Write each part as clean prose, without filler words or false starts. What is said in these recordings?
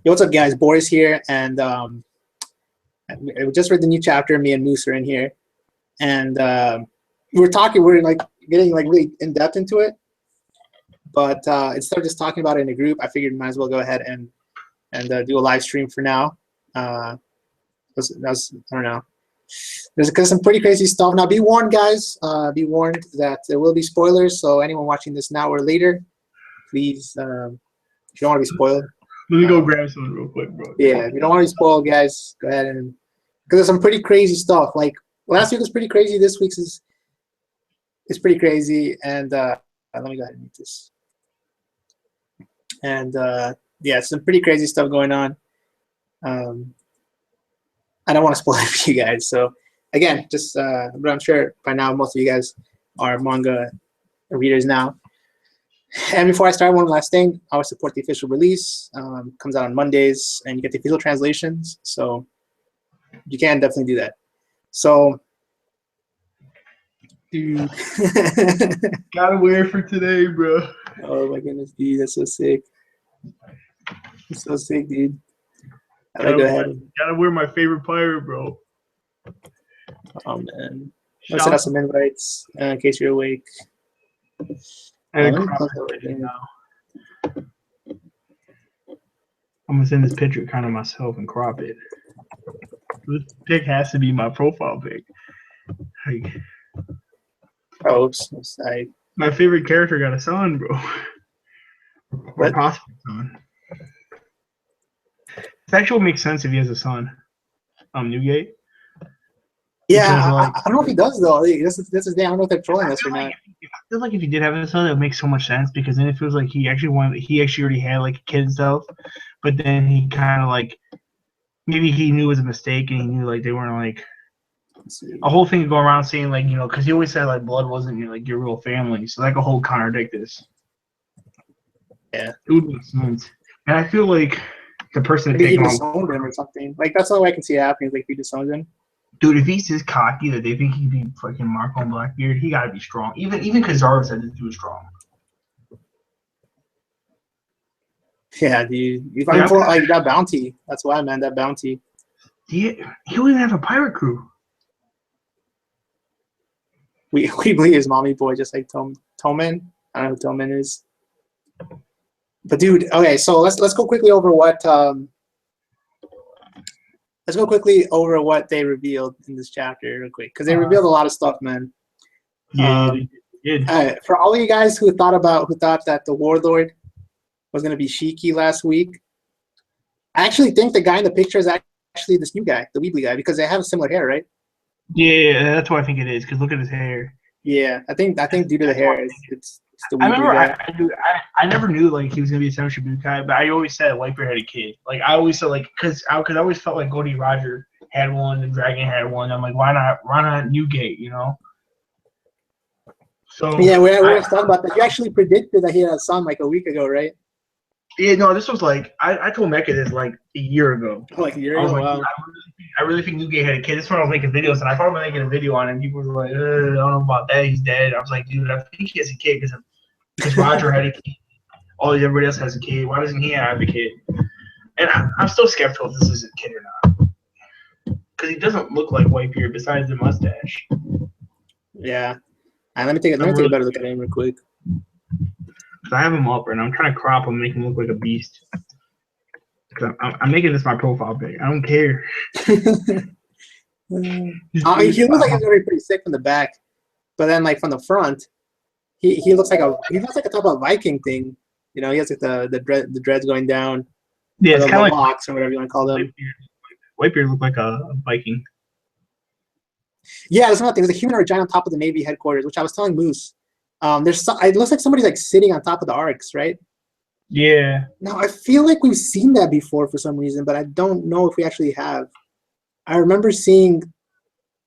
Yo, what's up, guys? Boris here, and I just read the new chapter. Me and Moose are in here, and we're like getting like really in depth into it. But instead of just talking about it in a group, I figured might as well go ahead and do a live stream for now. That's I don't know. There's some pretty crazy stuff. Now, be warned, guys. Be warned that there will be spoilers. So anyone watching this now or later, please, if you don't want to be spoiled. Let me go grab something real quick, bro. Yeah, if you don't want to be spoiled, guys, go ahead and because there's some pretty crazy stuff. Like last week was pretty crazy. This week's is pretty crazy. And let me go ahead and mute this. And yeah, some pretty crazy stuff going on. I don't want to spoil it for you guys. So again, just but I'm sure by now most of you guys are manga readers now. And before I start, one last thing, I would support the official release. Comes out on Mondays, and you get the official translations. So you can definitely do that. So, dude, gotta wear for today, bro. Oh my goodness, dude, that's so sick. It's so sick, dude. Go ahead. Gotta wear my favorite pirate, bro. Oh man, let's set out some invites in case you're awake. I'm gonna send this picture kind of myself and crop it. This pic has to be my profile pic. Like, my favorite character got a son, bro. Or possible son. This actually makes sense if he has a son. Newgate. Yeah, I don't know if he does though. This is his day. I don't know if they're trolling us or not. I feel like if he did have a son, it would make so much sense because then it feels like he actually already had like a kid and stuff, but then he kind of like maybe he knew it was a mistake and he knew like they weren't like a whole thing going around saying like because he always said like blood wasn't your real family, so that could whole contradict this. Yeah, it would make sense, and I feel like the person maybe he disowned him or something. Like that's the only way I can see it happening. Like if he disowned him. Dude, if he's this cocky that they think he'd be fucking Marco and Blackbeard, he gotta be strong. Even Kizaru said this dude was strong. Yeah, dude. You find for like that bounty. That's why, man. That bounty. He wouldn't have a pirate crew. We believe his mommy boy, just like Toman. I don't know who Toman is. But dude, okay, so let's go quickly over what they revealed in this chapter real quick, because they revealed a lot of stuff, man. Yeah, they did. For all of you guys who thought that the warlord was going to be Shiki last week, I actually think the guy in the picture is actually this new guy, the Weevil guy, because they have similar hair, right? Yeah, that's what I think it is. Because look at his hair. Yeah, I think due to the hair, it's the Weevil guy. I never knew like he was gonna be a Seven Shibukai, but I always said Whitebeard had a kid. Like I always said because I always felt like Goldie Roger had one, and Dragon had one. I'm like, why not Newgate? So yeah, we were talking about that. You actually predicted that he had a son like a week ago, right? Yeah, no, this was like I told Mecca this like a year ago. Like a year ago. Wow. I really think Newgate had a kid. This one I was making videos, and I thought about making a video on it. And people were like, I don't know about that. He's dead. I was like, dude, I think he has a kid because Roger had a kid. Everybody else has a kid. Why doesn't he have a kid? And I'm still skeptical if this is a kid or not, because he doesn't look like Whitebeard besides the mustache. Yeah. Let me take a better look at him real quick. I have him up, and I'm trying to crop him, make him look like a beast. I'm making this my profile pic. I don't care. He looks like he's already pretty sick from the back, but then like from the front, he looks like a type of Viking thing. He has like the dreads going down. Yeah, it's kind of like locks or whatever you want to call them. Whitebeard looked like a Viking. Yeah, there's another thing. There's a humanoid giant on top of the Navy headquarters, which I was telling Moose. It looks like somebody's like sitting on top of the arcs, right? Yeah. Now I feel like we've seen that before for some reason, but I don't know if we actually have. I remember seeing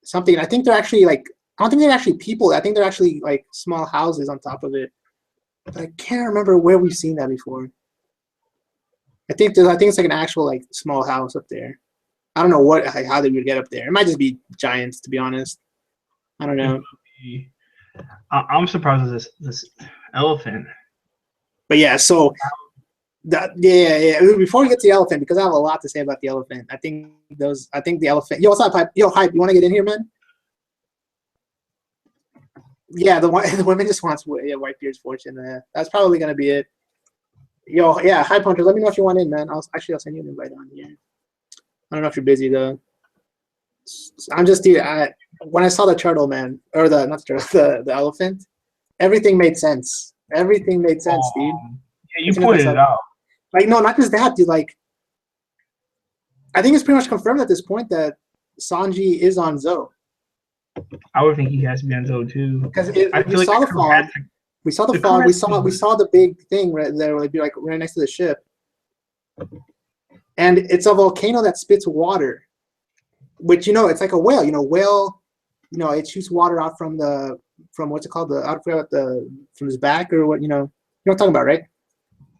something. I think they're actually like I don't think they're actually people. I think they're actually like small houses on top of it. But I can't remember where we've seen that before. I think it's like an actual like small house up there. I don't know how they would get up there. It might just be giants, to be honest. I don't know. I'm surprised with this elephant. But yeah, so Yeah. Before we get to the elephant, because I have a lot to say about the elephant. I think the elephant. Yo, what's up, Hype? Yo, Hype, you want to get in here, man? Yeah, the women just wants Whitebeard's fortune. That's probably gonna be it. Yo, yeah, HypeHunter, let me know if you want in, man. I'll send you an invite on here. I don't know if you're busy though. I'm just dude. When I saw the turtle, man, or not the turtle, the elephant, everything made sense. Everything made sense, dude. Yeah, you pointed it out. Like, no, not just that, dude. Like, I think it's pretty much confirmed at this point that Sanji is on Zoe. I would think he has to be on Zoe too. Because we saw the fog. We saw the fog. We saw the big thing right there, like right next to the ship. And it's a volcano that spits water, which it's like a whale. Whale. It shoots water out from what's it called? From his back or what? You know what I'm talking about, right?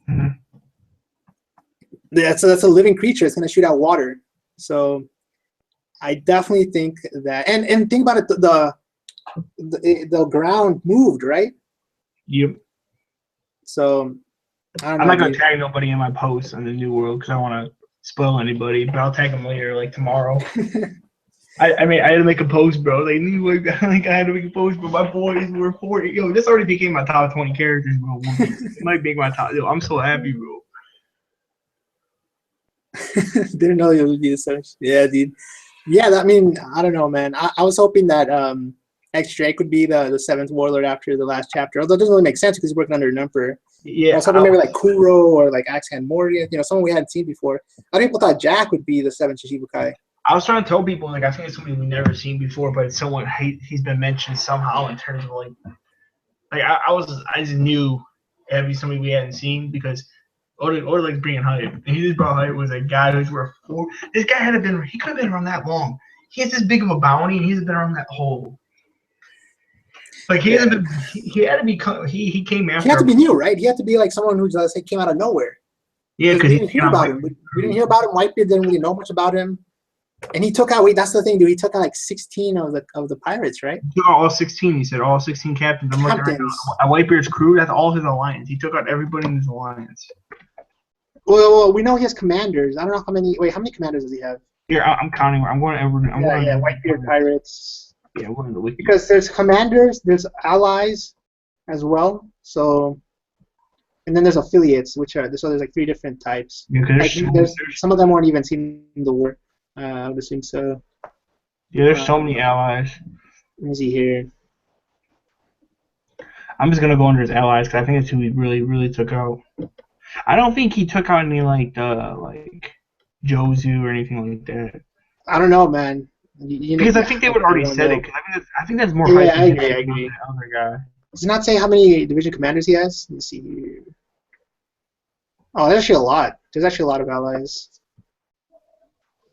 Mm-hmm. That's a living creature. It's gonna shoot out water. So I definitely think that. And think about it. The ground moved, right? Yep. So I'm not gonna tag nobody in my posts on the New World because I don't want to spoil anybody. But I'll tag them later, like tomorrow. I had to make a post, bro. They knew I had to make a post, but my boys were 40. Yo, this already became my top 20 characters, bro. It might be my top. Yo, I'm so happy, bro. Didn't know you would be so. Yeah, dude. Yeah, I mean, I don't know, man. I was hoping that X Drake would be the seventh warlord after the last chapter, although it doesn't really make sense because he's working under an emperor. Yeah, I was hoping maybe like Kuro or like Axan Morgan, someone we hadn't seen before. Other people thought Jack would be the seventh Shichibukai. I was trying to tell people, like, I think it's somebody we've never seen before, but it's someone he's been mentioned somehow in terms of like I just knew it'd be somebody we hadn't seen because or like bringing Hype. And he just brought Hype was a guy who's worth 4. This guy he could have been around that long. He has this big of a bounty and he's been around that whole. Like he had to be he came after. He had to be new, right? He had to be like someone who just came out of nowhere. Yeah, because we didn't hear about him. We didn't hear about him. Whitebeard didn't really know much about him. And he took out. That's the thing, dude. He took out like 16 of the pirates, right? He took out all 16. He said all 16 captains. I'm looking right now. At Whitebeard's crew, that's all his alliance. He took out everybody in his alliance. Well, we know he has commanders. I don't know how many. Wait, how many commanders does he have? Here, I'm counting. I'm going to Whitebeard pirates. Yeah, we're in the wiki. Because there's commanders, there's allies, as well. So, and then there's affiliates, which are there's like 3 different types. Yeah, there's some of them weren't even seen in the war. I would assume so. Yeah, there's so many allies. Let me see here. I'm just gonna go under his allies because I think that's who he really, really took out. I don't think he took out any like Jozu or anything like that. I don't know, man. Because I think they would already said it. Because I think that's more. Yeah, I agree. The other guy. Does it not say how many division commanders he has? Let me see here. Oh, there's actually a lot. There's actually a lot of allies.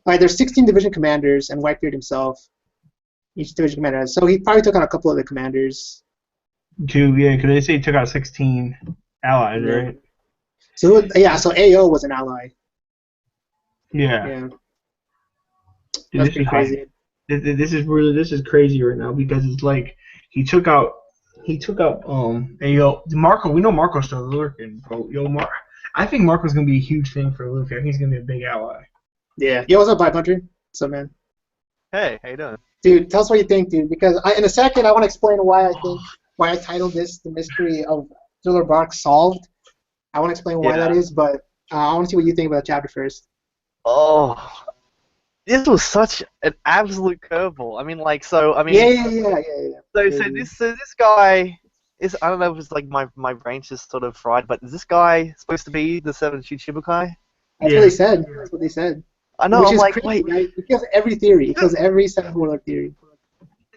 Alright, there's 16 division commanders and Whitebeard himself. Each division commander has. So he probably took out a couple of the commanders. 2, yeah, because they say he took out 16 allies, right? So so AO was an ally. Yeah. Yeah. Dude, that's pretty crazy. This is crazy right now because it's like he took out Marco. We know Marco's still lurking, bro. I think Marco's gonna be a huge thing for Luffy. I think he's gonna be a big ally. Yeah. Yo, what's up, HypeHunter? What's up, man? Hey, how you doing? Dude, tell us what you think, dude. Because in a second I want to explain why I titled this "The Mystery of Thriller Bark Solved." I want to explain why that is, but I want to see what you think about the chapter first. Oh, this was such an absolute curveball. I mean, like, Yeah. So this guy is, I don't know if it's like my brain's just sort of fried, but is this guy supposed to be the 7th Shichibukai? That's what they said. That's what they said. I know. Which I'm like, crazy, wait. right? It kills every theory. It kills every 7th warlord theory.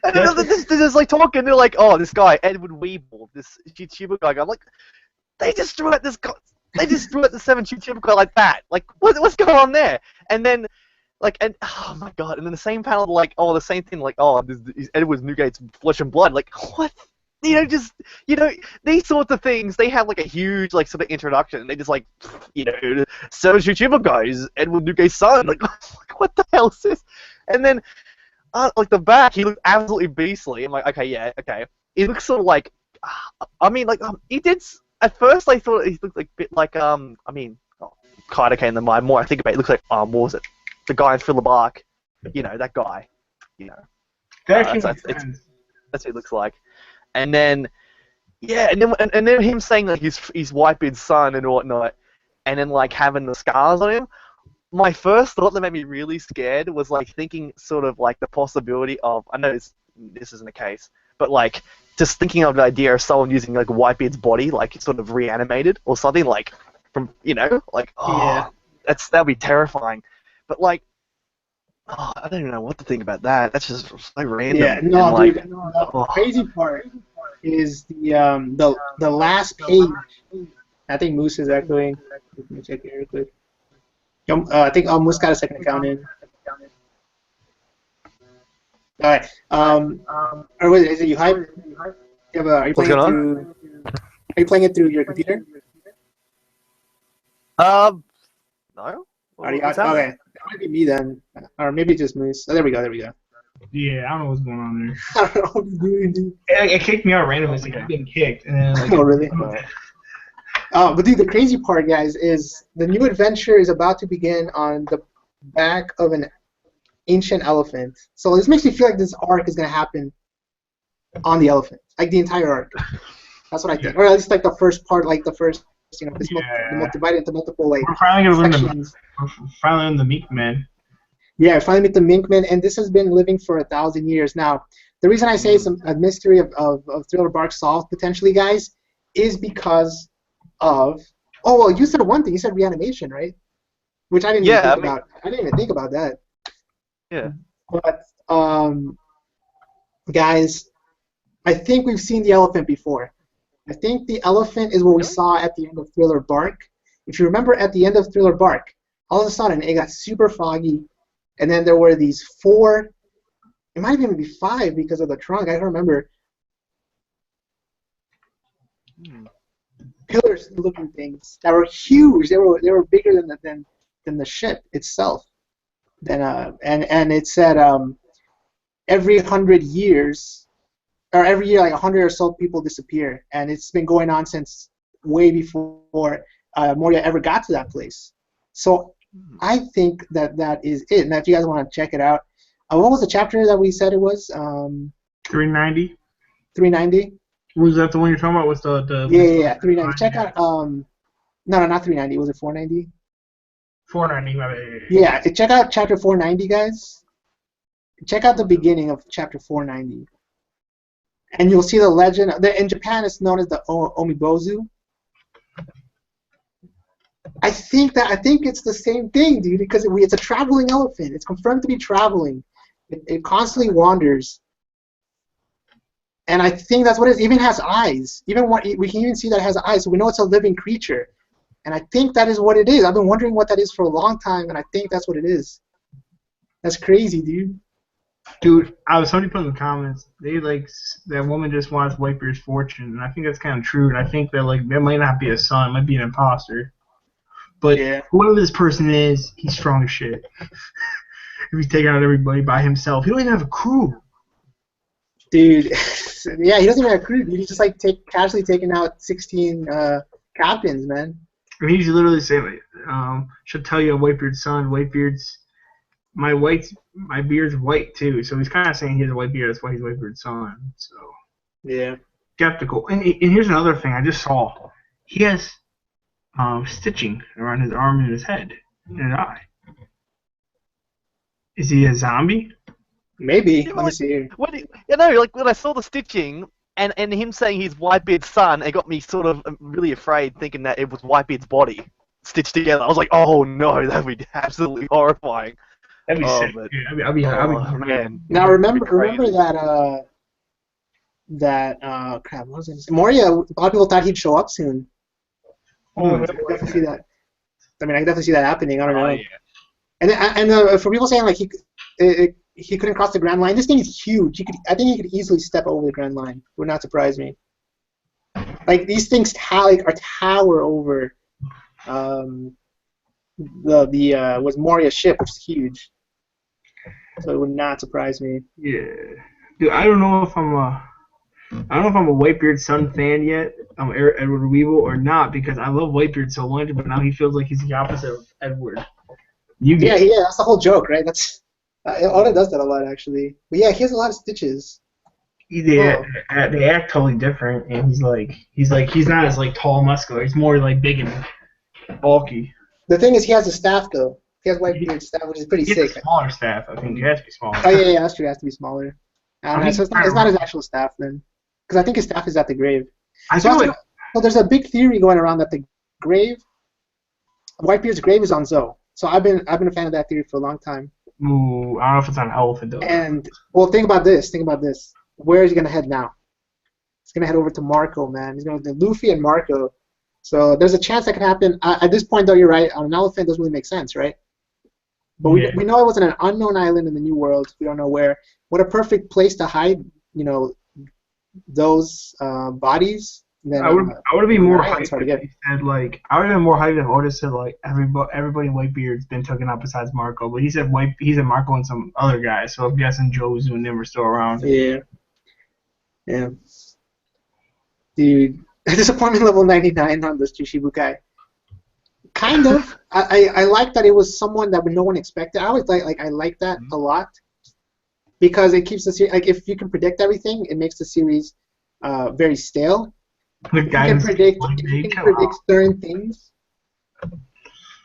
And there's like talking. They're like, oh, this guy Edward Weevil, this Shichibukai guy. I'm like, they just threw out this guy. They just threw out the 7th Shichibukai like that. Like, what's going on there? And then, oh my god! And then the same panel, like, oh, the same thing, like, oh, this is Edward Newgate's flesh and blood. Like, what? These sorts of things. They have like a huge, like, sort of introduction. And they just like, 7th Shichibukai is Edward Newgate's son. Like, what the hell is this? And then, like the back, he looked absolutely beastly. I'm like, okay, yeah, okay. He looks sort of like, he did. At first, I thought he looked like a bit like Kaido came to mind. More I think about it, looks like what was it? The guy in Thriller Bark. You know, that guy. You know. That's what it looks like. And then and then him saying like he's Whitebeard's son and whatnot, and then like having the scars on him. My first thought that made me really scared was like thinking sort of like the possibility of, I know this isn't the case, but like just thinking of the idea of someone using like Whitebeard's body like sort of reanimated or something like from like that'd be terrifying. But like I don't even know what to think about that. That's just so random. Yeah, no, and, like, dude. The crazy part is the last page. I think Moose is echoing. Let me check it real quick. I think Moose got a second account in. All right. Or wait, is it you hype? Are you playing it through? Are you playing it through your computer? No. Are you, okay, that might be me then, or maybe just Moose. Oh, there we go. Yeah, I don't know what's going on there. I don't know what he's doing, dude. It kicked me out randomly. It's like I'm getting kicked. And then, like, oh, really? But dude, the crazy part, guys, is the new adventure is about to begin on the back of an ancient elephant. So this makes me feel like this arc is gonna happen on the elephant, like the entire arc. That's what I think, or at least like the first part, like the first, divided into multiple like we're finally gonna sections. Finally in the Minkmen. Yeah, finally meet the Minkmen, and this has been living for 1,000 years now. The reason I say it's a mystery of Thriller Bark solved potentially, guys, is because of you said one thing. You said reanimation, right? Which I didn't even think about. I didn't even think about that. Yeah. But guys, I think we've seen the elephant before. I think the elephant is what we saw at the end of Thriller Bark. If you remember, at the end of Thriller Bark, all of a sudden it got super foggy, and then there were these 4. It might even be 5 because of the trunk. I don't remember. Pillars-looking things that were huge. They were bigger than the ship itself. And it said every 100 years, or every year, like 100 or so people disappear, and it's been going on since way before Moria ever got to that place. So I think that is it. And if you guys want to check it out, what was the chapter that we said it was? 390. 390. Was that the one you're talking about? What's the? Yeah, 390. Check out no, not 390. Was it 490? 490. Yeah, check out chapter 490, guys. Check out the beginning of chapter 490, and you'll see the legend. In Japan, it's known as the Omibozu. I think it's the same thing, dude, because it's a traveling elephant. It's confirmed to be traveling. It constantly wanders. And I think that's what it is. It even has eyes. We can even see that it has eyes, so we know it's a living creature. And I think that is what it is. I've been wondering what that is for a long time, and I think that's what it is. That's crazy, dude. Dude, somebody put in the comments, they like that woman just wants Whitebeard's fortune, and I think that's kind of true. And I think that like that might not be a son, it might be an imposter. But whoever this person is, he's strong as shit. If he's taking out everybody by himself, he don't even have a crew. Dude, yeah, he doesn't even have a crew. Dude. He's just like casually taking out 16 captains, man. I mean, he's literally saying, should tell you a Whitebeard's son. My beard's white too. So he's kind of saying he has a white beard. That's why he's Whitebeard's son. So yeah, skeptical. And here's another thing I just saw. He has stitching around his arm and his head and his eye. Is he a zombie? Maybe. Let me see here. When I saw the stitching and him saying he's Whitebeard's son, it got me sort of really afraid, thinking that it was Whitebeard's body stitched together. I was like, oh no, that would be absolutely horrifying. That'd be sick. But, I'll be man. Now remember that crap. What was I saying? Moria. A lot of people thought he'd show up soon. I definitely see that. I mean, I can definitely see that happening. I don't know. Yeah. And for people saying like he couldn't cross the Grand Line, this thing is huge. I think he could easily step over the Grand Line. Would not surprise me. Like these things tower over was Moria's ship, which is huge. So it would not surprise me. Yeah, dude, I don't know if I'm I don't know if I'm a Whitebeard son fan yet, Edward Weevil, or not, because I love Whitebeard so much, but now he feels like he's the opposite of Edward. Yeah, that's the whole joke, right? That's Oda does that a lot, actually. But yeah, he has a lot of stitches. They act totally different, and he's not as like tall, muscular. He's more like big and bulky. The thing is, he has a staff though. He has Whitebeard staff, which is pretty sick. He has a smaller staff, I think. It has to be smaller. Oh yeah, that's true. It has to be smaller. I don't know, so it's not his actual staff then, because I think his staff is at the grave. So there's a big theory going around that the grave, Whitebeard's grave, is on Zoe. So I've been a fan of that theory for a long time. Ooh, I don't know if it's on Elephant though. And well, think about this. Where is he gonna head now? He's gonna head over to Marco, man. He's gonna do Luffy and Marco. So there's a chance that could happen. At this point, though, you're right. On an elephant, doesn't really make sense, right? But we know it was on an unknown island in the New World. We don't know where. What a perfect place to hide, those bodies. Then, I would be more hyped if he said I would have been more hyped if Oda said everybody in Whitebeard's been taken out besides Marco, but he said Marco and some other guys. So I'm guessing Jozu and them are still around. Yeah. Dude, disappointment level 99 on this Chichibukai. Kind of. I like that it was someone that no one expected. I always I like that a lot because it keeps the series. If you can predict everything, it makes the series very stale. If you can predict certain things,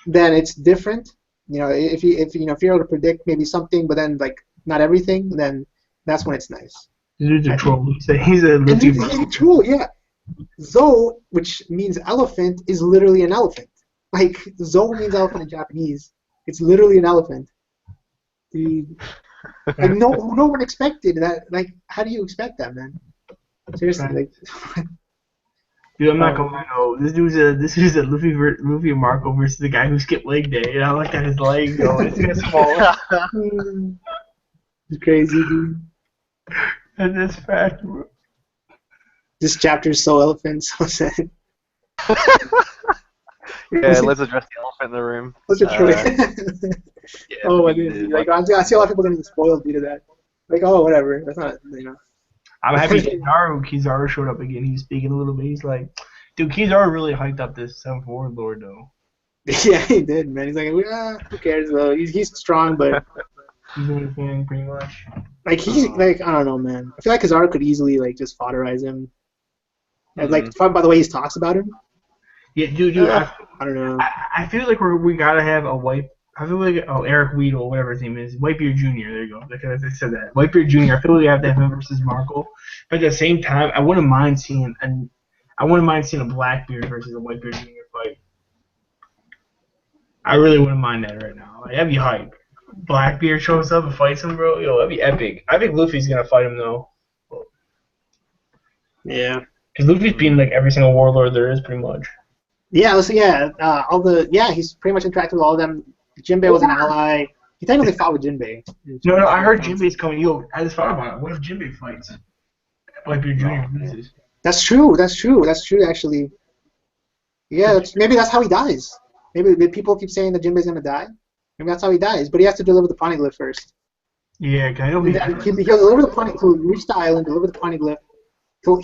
then it's different. If you're able to predict maybe something, but then not everything, then that's when it's nice. He's a troll. He's a troll. Yeah. Zoe, which means elephant, is literally an elephant. Zoe means elephant in Japanese. It's literally an elephant. Dude. No one expected that. How do you expect that, man? Seriously, Dude, I'm not gonna know. This is a Luffy and Marco versus the guy who skipped leg day. And I looked at his leg going, it's gonna fall. It's crazy, dude. And this fact, bro. This chapter is so elephant, so sad. Yeah, let's address the elephant in the room. Let's address oh my goodness. I see a lot of people getting spoiled due to that. Whatever. That's not, I'm happy Kizaru showed up again. He's speaking a little bit. He's like, dude, Kizaru really hyped up this 7th warlord, though. Yeah, he did, man. He's like, who cares, though? He's strong, but... He's doing his thing, pretty much. I don't know, man. I feel like Kizaru could easily, just foderize him. And, by the way he talks about him. Yeah, dude, I don't know. I feel like we gotta have a white... I feel like Eric Weedle, whatever his name is, Whitebeard Jr. There you go. Because I said that, Whitebeard Jr. I feel like we have to have him versus Marco, but at the same time, I wouldn't mind seeing a Blackbeard versus a Whitebeard Jr. fight. I really wouldn't mind that right now. That'd be hype. Blackbeard shows up and fights him, bro. Yo, that'd be epic. I think Luffy's gonna fight him though. Yeah. Because Luffy's beaten every single warlord there is, pretty much. Yeah. He's pretty much interacted with all of them. Jinbe was an ally. He technically fought with Jinbe. No, I heard Jinbe's coming. Yo, I just thought about it. What if Jinbe fights? Whitebeard Jr. loses. That's true, actually. Yeah, maybe that's how he dies. Maybe people keep saying that Jinbe's gonna die. Maybe that's how he dies, but he has to deliver the Poneglyph first. Yeah, He'll deliver the Poneglyph. He'll reach the island, deliver the Poneglyph.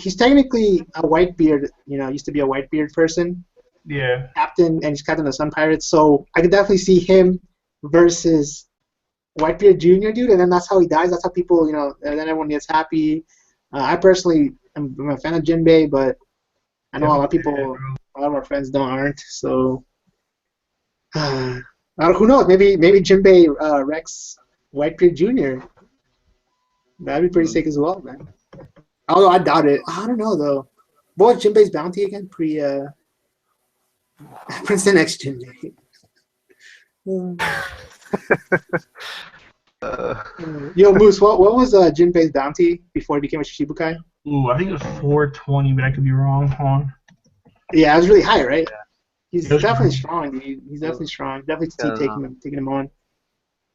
He's technically a Whitebeard, used to be a Whitebeard person. Yeah. Captain, and he's captain of the Sun Pirates, so I can definitely see him versus Whitebeard Jr., dude, and then that's how he dies. That's how people, and then everyone gets happy. I personally am a fan of Jinbe, but I know a lot of our friends aren't, so who knows? Maybe Jinbe wrecks Whitebeard Jr. That'd be pretty sick as well, man. Although I doubt it. I don't know though. What was Jinbe's bounty again? Prince the next Jinbe. Yo, Moose, what was Jinbei's bounty before he became a Shichibukai? Ooh, I think it was 420, but I could be wrong. Hold on. Yeah, it was really high, right? Yeah. He's definitely strong, dude. He's definitely strong. Definitely taking him on.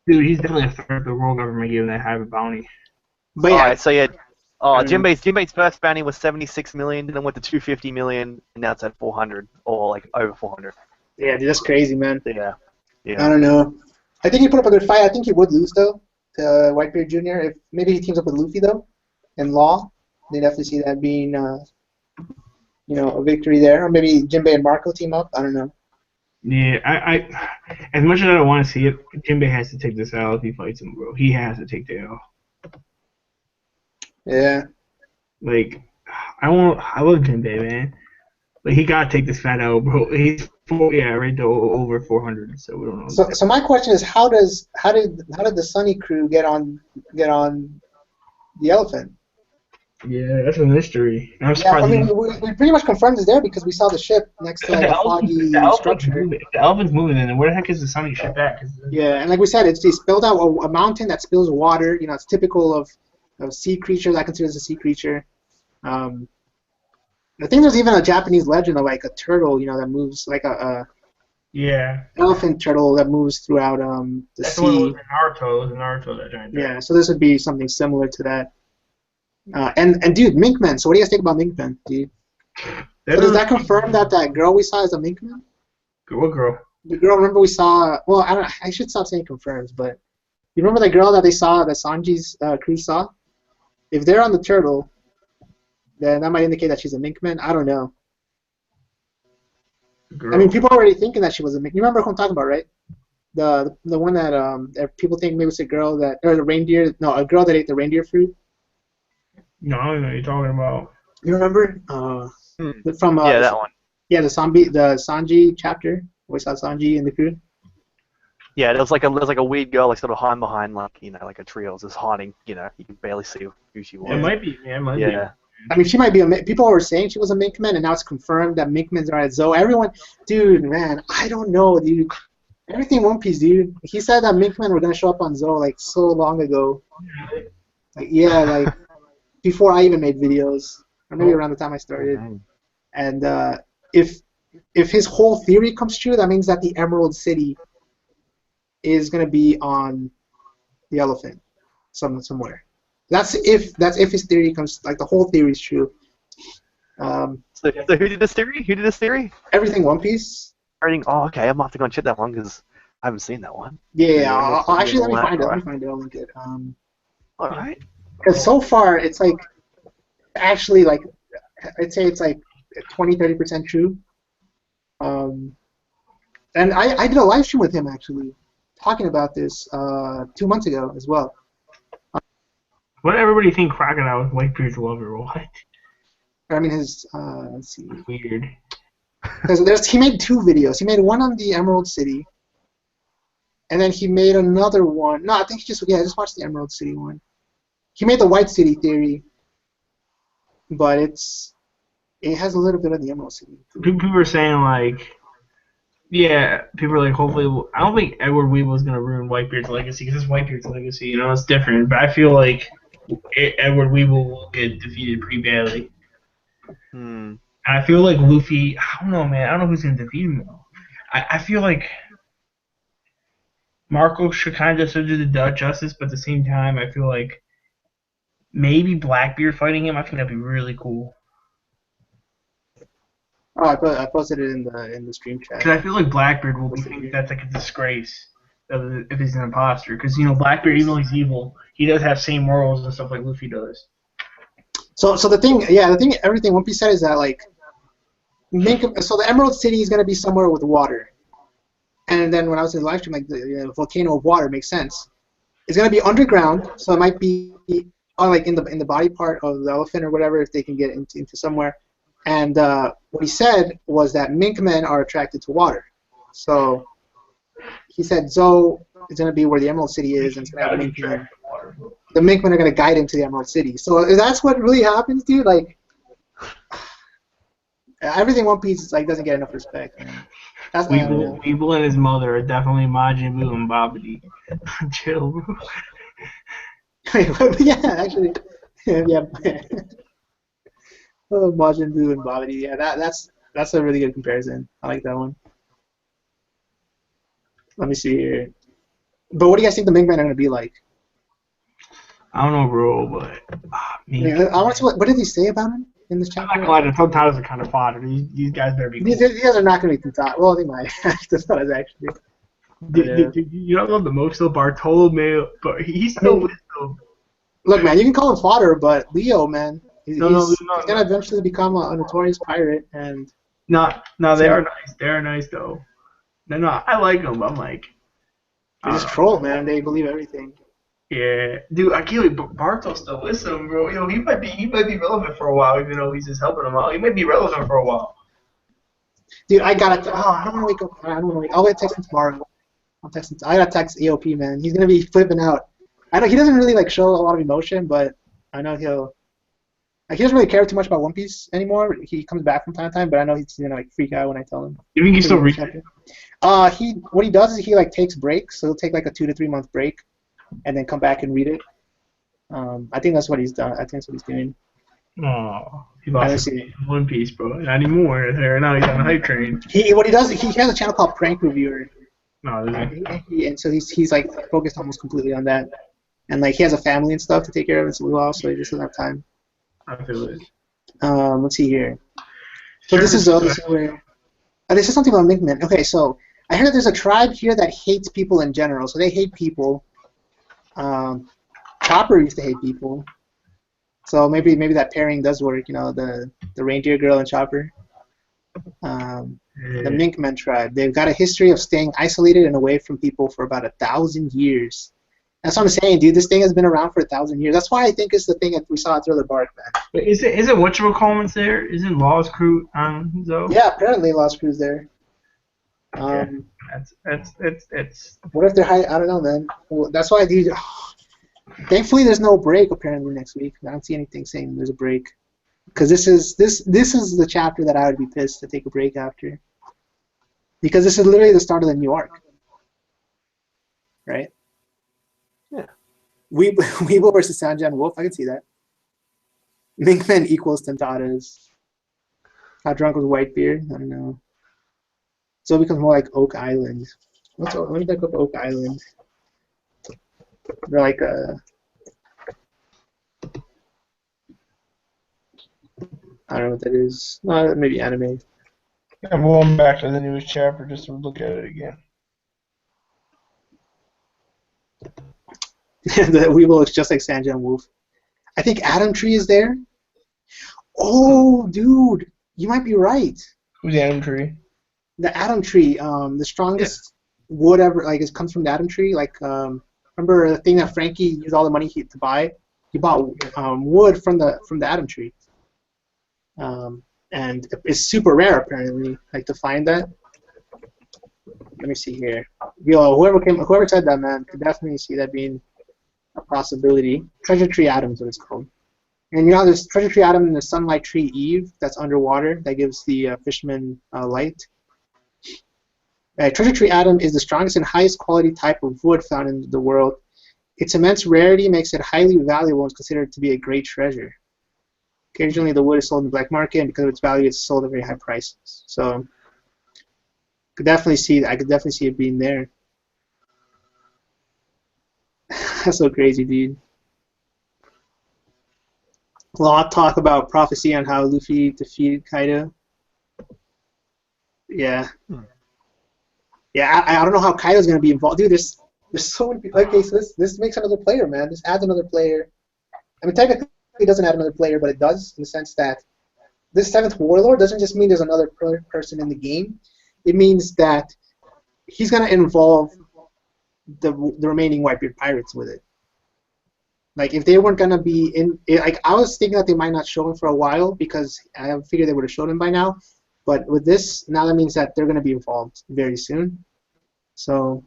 Dude, he's definitely a threat to the world government giving that high of a bounty. But yeah. Alright, so yeah. Jinbei's first bounty was 76 million, then went to 250 million, and now it's at 400, or over 400. Yeah, dude, that's crazy, man. Yeah. I don't know. I think he put up a good fight. I think he would lose though to Whitebeard Jr. If maybe he teams up with Luffy though, and Law. They definitely see that being, a victory there. Or maybe Jinbe and Marco team up. I don't know. Yeah, I as much as I don't want to see it, Jinbe has to take this L if he fights him, bro. He has to take the L. Yeah. Like, I love Jinbe, man. But he gotta take this fat L, bro. He's right though, over 400, so we don't know. So my question is, how did the Sunny crew get on the elephant? Yeah, that's a mystery. I'm Yeah, surprised. I mean, we pretty much confirmed it's there because we saw the ship next to like a foggy structure. If the elephant's moving, then where the heck is the Sunny ship at? Yeah, and like we said, it's spilled out a mountain that spills water. You know, it's typical of sea creatures. I consider this a sea creature. I think there's even a Japanese legend of like a turtle, that moves like a elephant turtle that moves throughout the That's sea. The one with Naruto, that giant. Yeah, so this would be something similar to that. And dude, Minkmen. So what do you guys think about Minkmen, dude? So does that confirm that girl we saw is a Minkman? What girl? The girl, remember we saw. Well, I should stop saying confirms, but you remember the girl that they saw, that Sanji's crew saw? If they're on the turtle, then that might indicate that she's a Minkman. I don't know. Girl. I mean, people are already thinking that she was a Minkman. You remember who I'm talking about, right? The one that people think maybe it's a girl that, or the reindeer. No, a girl that ate the reindeer fruit. No, I don't know what you're talking about. You remember? From yeah, that one. Yeah, the Sanji chapter. We saw Sanji and the crew. Yeah, there's like a weird girl like sort of hiding behind like a tree, or just hiding. You can barely see who she was. It might be. Yeah, it might be. I mean, she might be people were saying she was a Minkman, and now it's confirmed that Minkmans are at Zoe. Everyone, dude, man, I don't know, dude. Everything One Piece, dude. He said that Minkmen were gonna show up on Zoe like so long ago. Like before I even made videos, or maybe around the time I started. And if his whole theory comes true, that means that the Emerald City is gonna be on the elephant somewhere. That's if his theory comes, like the whole theory is true. So who did this theory? Who did this theory? Everything One Piece. Everything. Oh, okay. I'm gonna have to go and check that one because I haven't seen that one. Yeah. Actually, let me find it. I'll link it. All right. Because so far it's like actually like I'd say it's like 20-30% true. And I did a live stream with him actually, talking about this 2 months ago as well. What did everybody think Crocodile with Whitebeard's lover? What? I mean, his let's see. Weird. Because he made 2 videos. He made one on the Emerald City, and then he made another one. No, I think he just watched the Emerald City one. He made the White City theory, but it has a little bit of the Emerald City. People were saying like, yeah, people are like, hopefully, I don't think Edward Weevil is gonna ruin Whitebeard's legacy because it's Whitebeard's legacy, it's different. But I feel like Edward Weevil will get defeated pretty badly. And I feel like Luffy, I don't know, man. I don't know who's gonna defeat him though. I feel like Marco should kind of do the justice, but at the same time, I feel like maybe Blackbeard fighting him. I think that'd be really cool. Oh, I posted it in the stream chat. Because I feel like Blackbeard will think that's like a disgrace if he's an imposter. Because Blackbeard, even though he's evil, he does have same morals and stuff like Luffy does. So the thing, everything One Piece said is that like, so the Emerald City is gonna be somewhere with water, and then when I was in the live stream, like the volcano of water makes sense. It's gonna be underground, so it might be like in the body part of the elephant or whatever, if they can get into somewhere. And what he said was that Minkmen are attracted to water. So he said Zoe is going to be where the Emerald City is, and it's going to have Minkmen. The Minkmen are going to guide him to the Emerald City. So if that's what really happens, dude, like, everything One Piece doesn't get enough respect, man. That's Weevil and his mother are definitely Majin Buu and Babidi. Chill, bro. Yeah, actually, yeah. Oh, Majin Buu and Babidi. Yeah, that's a really good comparison. I like that one. Let me see here. But what do you guys think the Minkmen are going to be like? I don't know, bro, but I want to see what did he say about him in this chapter? I'm not gonna lie, the subtitles are kind of fodder. These guys better be cool. These guys are not going to be too top. Well, they might. The subtitles actually. You don't love the most though, Bartolomeo, but he's still with them. Look, man, you can call him fodder, but Leo, man, He's, No, he's, no, he's gonna eventually become a notorious pirate, and no, they So- are nice. They are nice though. They're not. I like them. But I'm like, they just troll, man. They believe everything. yeah, dude. I can't wait. Bartol's still with him, bro. Yo, he might be relevant for a while, even though he's just helping him out. He might be relevant for a while. Dude, I gotta. Oh, I don't want to wake up. I don't want to wake. I'll wait text him tomorrow. I'll text him. I gotta text EOP, man. He's gonna be flipping out. I know he doesn't really like show a lot of emotion, but I know he'll. Like, he doesn't really care too much about One Piece anymore. He comes back from time to time, but I know he's gonna like freak out when I tell him. You think he's still reading? What he does is he like takes breaks. So he'll take like a 2 to 3 month break, and then come back and read it. I think that's what he's done. I think that's what he's doing. Oh, he lost his One Piece, bro. Not anymore. There now he's on the hype train. What he does, he has a channel called Prank Reviewer. No, And so he's like focused almost completely on that, and like he has a family and stuff to take care of as well, so he just doesn't have time. I feel it. Let's see here. So this is where this is something about Minkmen. Okay, so I heard that there's a tribe here that hates people in general. So they hate people. Chopper used to hate people. So maybe that pairing does work. You know, the reindeer girl and Chopper. The Minkmen tribe. They've got a history of staying isolated and away from people for about 1,000 years. That's what I'm saying, dude. This thing has been around for 1,000 years. That's why I think it's the thing that we saw at Thriller Bark, man. But is it whatchamacallit's there? Isn't Law's crew on Zoe? Yeah, apparently Lost Crew's there. It's. What if they're high? I don't know, man. Well, that's why, dude. Thankfully, there's no break apparently next week. I don't see anything saying there's a break, because this is the chapter that I would be pissed to take a break after, because this is literally the start of the new arc, right? Yeah. Weevil versus Sanjan Wolf. I can see that. Minkmen equals Tentadas. How drunk was Whitebeard? I don't know. So it becomes more like Oak Island. Let me look up Oak Island. They're like I don't know what that is. Maybe anime. I'm going back to the newest chapter just to look at it again. The Weevil looks just like Sanjan Wolf. I think Adam Tree is there. Oh, dude, you might be right. Who's the Adam Tree? The Adam Tree, the strongest wood ever, like it comes from the Adam Tree. Like, remember the thing that Frankie used all the money to buy? He bought wood from the Adam Tree, and it's super rare apparently. Like to find that. Let me see here. Yo, whoever said that, man, could definitely see that being a possibility. Treasure Tree Adam is what it's called. And you know, there's Treasure Tree Adam and the Sunlight Tree Eve that's underwater that gives the fisherman light. Treasure Tree Adam is the strongest and highest quality type of wood found in the world. Its immense rarity makes it highly valuable and is considered to be a great treasure. Occasionally, the wood is sold in the black market, and because of its value, it's sold at very high prices. So, I could definitely see it being there. That's so crazy, dude. A lot of talk about prophecy on how Luffy defeated Kaido. Yeah. Yeah, I don't know how Kaido's gonna be involved, dude. There's so many people. Okay, so this makes another player, man. This adds another player. I mean, technically, it doesn't add another player, but it does in the sense that this 7th warlord doesn't just mean there's another person in the game. It means that he's gonna involve the remaining Whitebeard pirates with it. Like, if they weren't gonna be in, like, I was thinking that they might not show him for a while because I figured they would have shown him by now. But with this, now that means that they're gonna be involved very soon. So,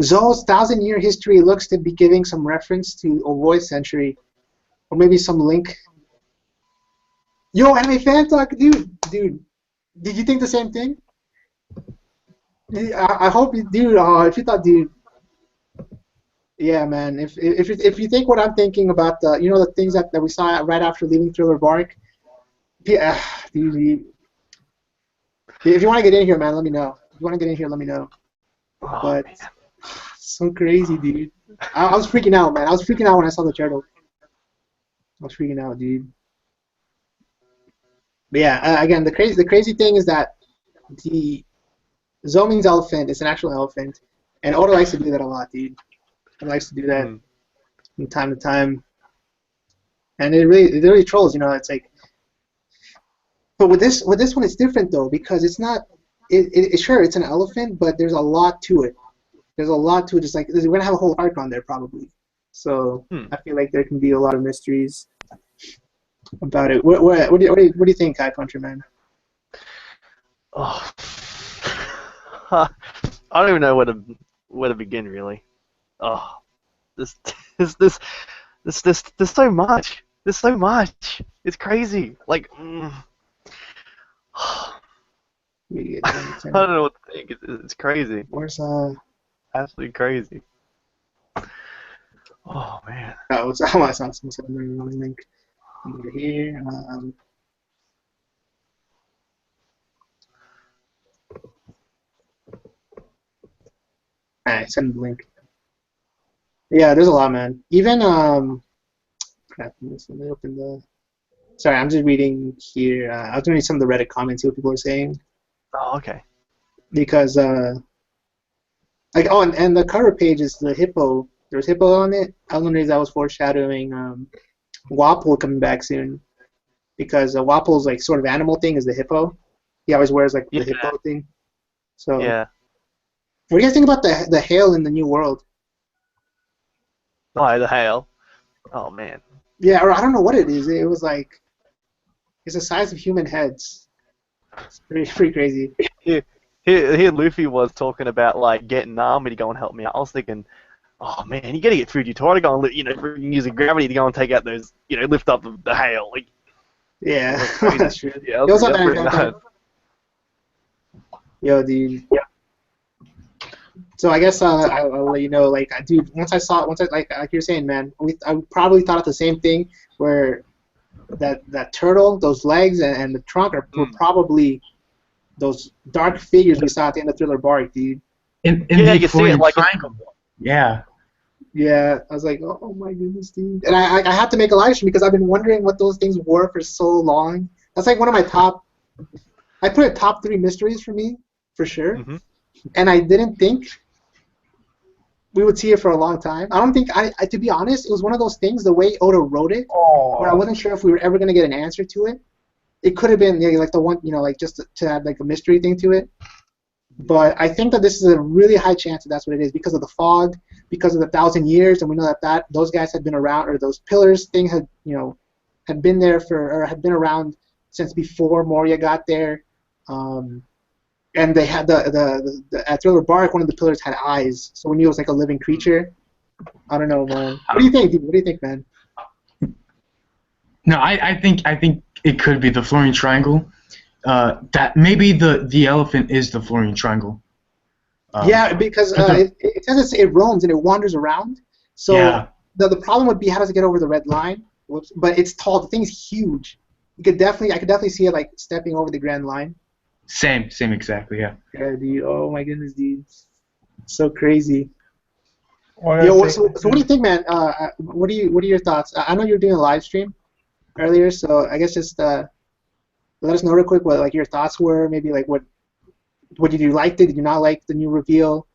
Zo's 1,000-year history looks to be giving some reference to a void century, or maybe some link. Yo, Animefantalk, dude, did you think the same thing? I hope you do. If you thought, dude, yeah, man. If you think what I'm thinking about the things that we saw right after leaving Thriller Bark, yeah, dude. If you want to get in here, man, let me know. If you want to get in here, let me know. But so crazy, dude. I was freaking out, man. I was freaking out when I saw the turtle. I was freaking out, dude. But yeah, again, the crazy thing is that the Zo means elephant. It's an actual elephant, and Oda likes to do that a lot, dude. He likes to do that from time to time. and it really trolls. You know, it's like. But with this one, it's different though because it's not. Sure, it's an elephant, but there's a lot to it. There's a lot to it. Just like we're gonna have a whole arc on there probably. So I feel like there can be a lot of mysteries about it. What do you think, HypeHunter, man? Oh, I don't even know where to begin really. Oh, there's so much. There's so much. It's crazy. Like, I don't know what to think. It's crazy. Where's Absolutely crazy. Oh man. Oh, it's I want to send a link over here. Alright, send the link. Yeah, there's a lot, man. Even crap. Let me open the. Sorry, I'm just reading here. I was reading some of the Reddit comments, see what people are saying. Oh, okay. Because like and the cover page is the hippo. There was hippo on it. I was wondering if that was foreshadowing Wapol coming back soon. Because Wapol's like sort of animal thing is the hippo. He always wears like the hippo thing. So yeah. What do you guys think about the hail in the new world? Oh, the hail. Oh man. Yeah, or I don't know what it is. It was like it's the size of human heads. It's pretty crazy. Here Luffy was talking about like getting an army to go and help me out. I was thinking, oh man, you gotta get Fujitora to go and using gravity to go and take out those, lift up the hail. Like, yeah, that's true. Yeah, Yo, what's up, man? Yo, dude. Yeah. So I guess I'll let you know, like, dude, once I like you're saying, man, I probably thought of the same thing, where that turtle, those legs, and the trunk were probably those dark figures we saw at the end of Thriller Bark, dude. In the Florian triangle. Yeah. Yeah, I was like, oh my goodness, dude. And I had to make a live stream because I've been wondering what those things were for so long. That's like one of my top. I put it top 3 mysteries for me, for sure. Mm-hmm. And I didn't think we would see it for a long time. I don't think to be honest, it was one of those things. The way Oda wrote it, where I wasn't sure if we were ever gonna get an answer to it. It could have been like the one, like just to add like a mystery thing to it. But I think that this is a really high chance that that's what it is because of the fog, because of the 1,000 years, and we know that those guys had been around, or those pillars thing had been there or had been around since before Moria got there. And they had at Thriller Bark, one of the pillars had eyes, so we knew it was like a living creature. I don't know, man. What do you think, dude? What do you think, man? No, I think it could be the Florian Triangle. That maybe the elephant is the Florian Triangle. Yeah, because it says it roams and it wanders around. So yeah. the problem would be how does it get over the red line? Whoops. But it's tall. The thing's huge. I could definitely see it like stepping over the grand line. Same exactly. Yeah. Yeah, dude. Oh my goodness, dude. So crazy. So what do you think, man? What are your thoughts? I know you're doing a live stream earlier, so I guess just let us know real quick what like your thoughts were. Maybe like what did you like? Did you not like the new reveal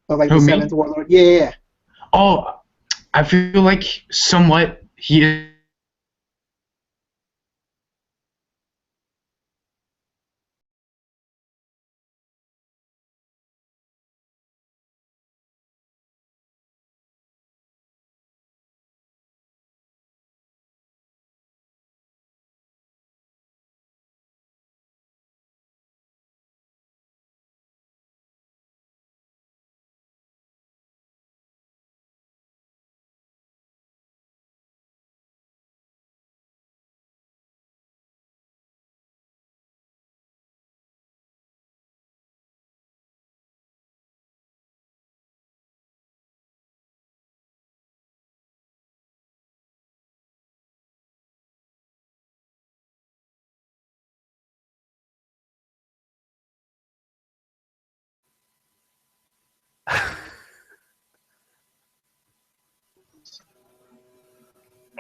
of like the 7th warlord? Yeah. Oh, I feel like somewhat he is.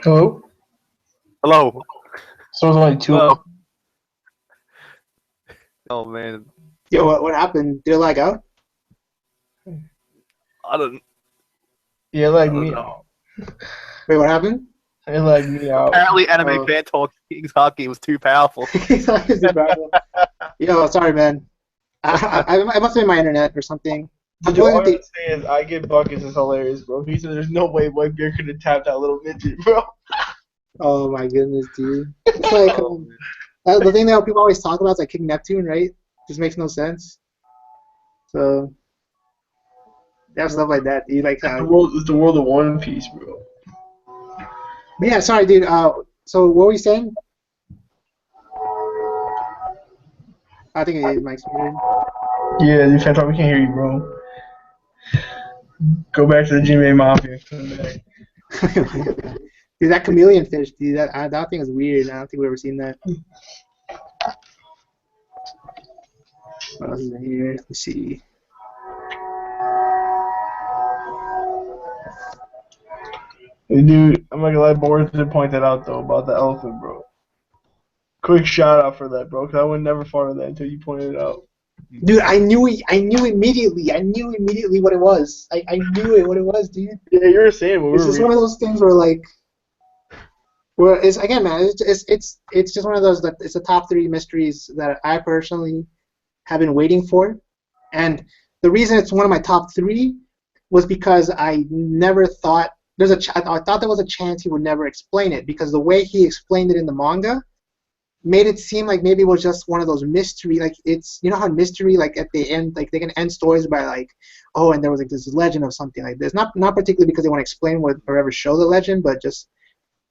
Hello? Hello. So it's like 2 Hello. Oh man. Yo, what happened? Did it lag out? I don't. Yeah, like I don't me. know. Wait, what happened? It lagged me out. Apparently, Anime Fan Talk King's Haki was too powerful. Yo, sorry, man. I must have been my internet or something. But all I'm saying is, I Get Buckets is hilarious, bro. He said there's no way Whitebeard could have tapped that little midget, bro. Oh my goodness, dude. It's like the thing that people always talk about is like King Neptune, right? Just makes no sense. So they have stuff like that, dude. Like it's the world of One Piece, bro. But yeah, sorry, dude. So what were you saying? I think it is Mike's muted. Yeah, dude, Fan Talk, we can't hear you, bro. Go back to the Jinbe Mafia. Dude, that chameleon fish, dude, that thing is weird. I don't think we've ever seen that. What else is in here? Let's see. Hey, dude, I'm not gonna lie, Boris did point that out, though, about the elephant, bro. Quick shout out for that, bro, because I would never thought of that until you pointed it out. Dude, I knew immediately. I knew immediately what it was. I knew what it was, dude. Yeah, you were saying what we were It's just one of those things where, like, where it's again, man. It's just one of those that it's the top 3 mysteries that I personally have been waiting for, and the reason it's one of my top 3 was because I never thought I thought there was a chance he would never explain it, because the way he explained it in the manga made it seem like maybe it was just one of those mystery, like it's, you know how mystery, like at the end, like they can end stories by like, oh, and there was like this legend of something like this, not particularly because they want to explain what or ever show the legend, but just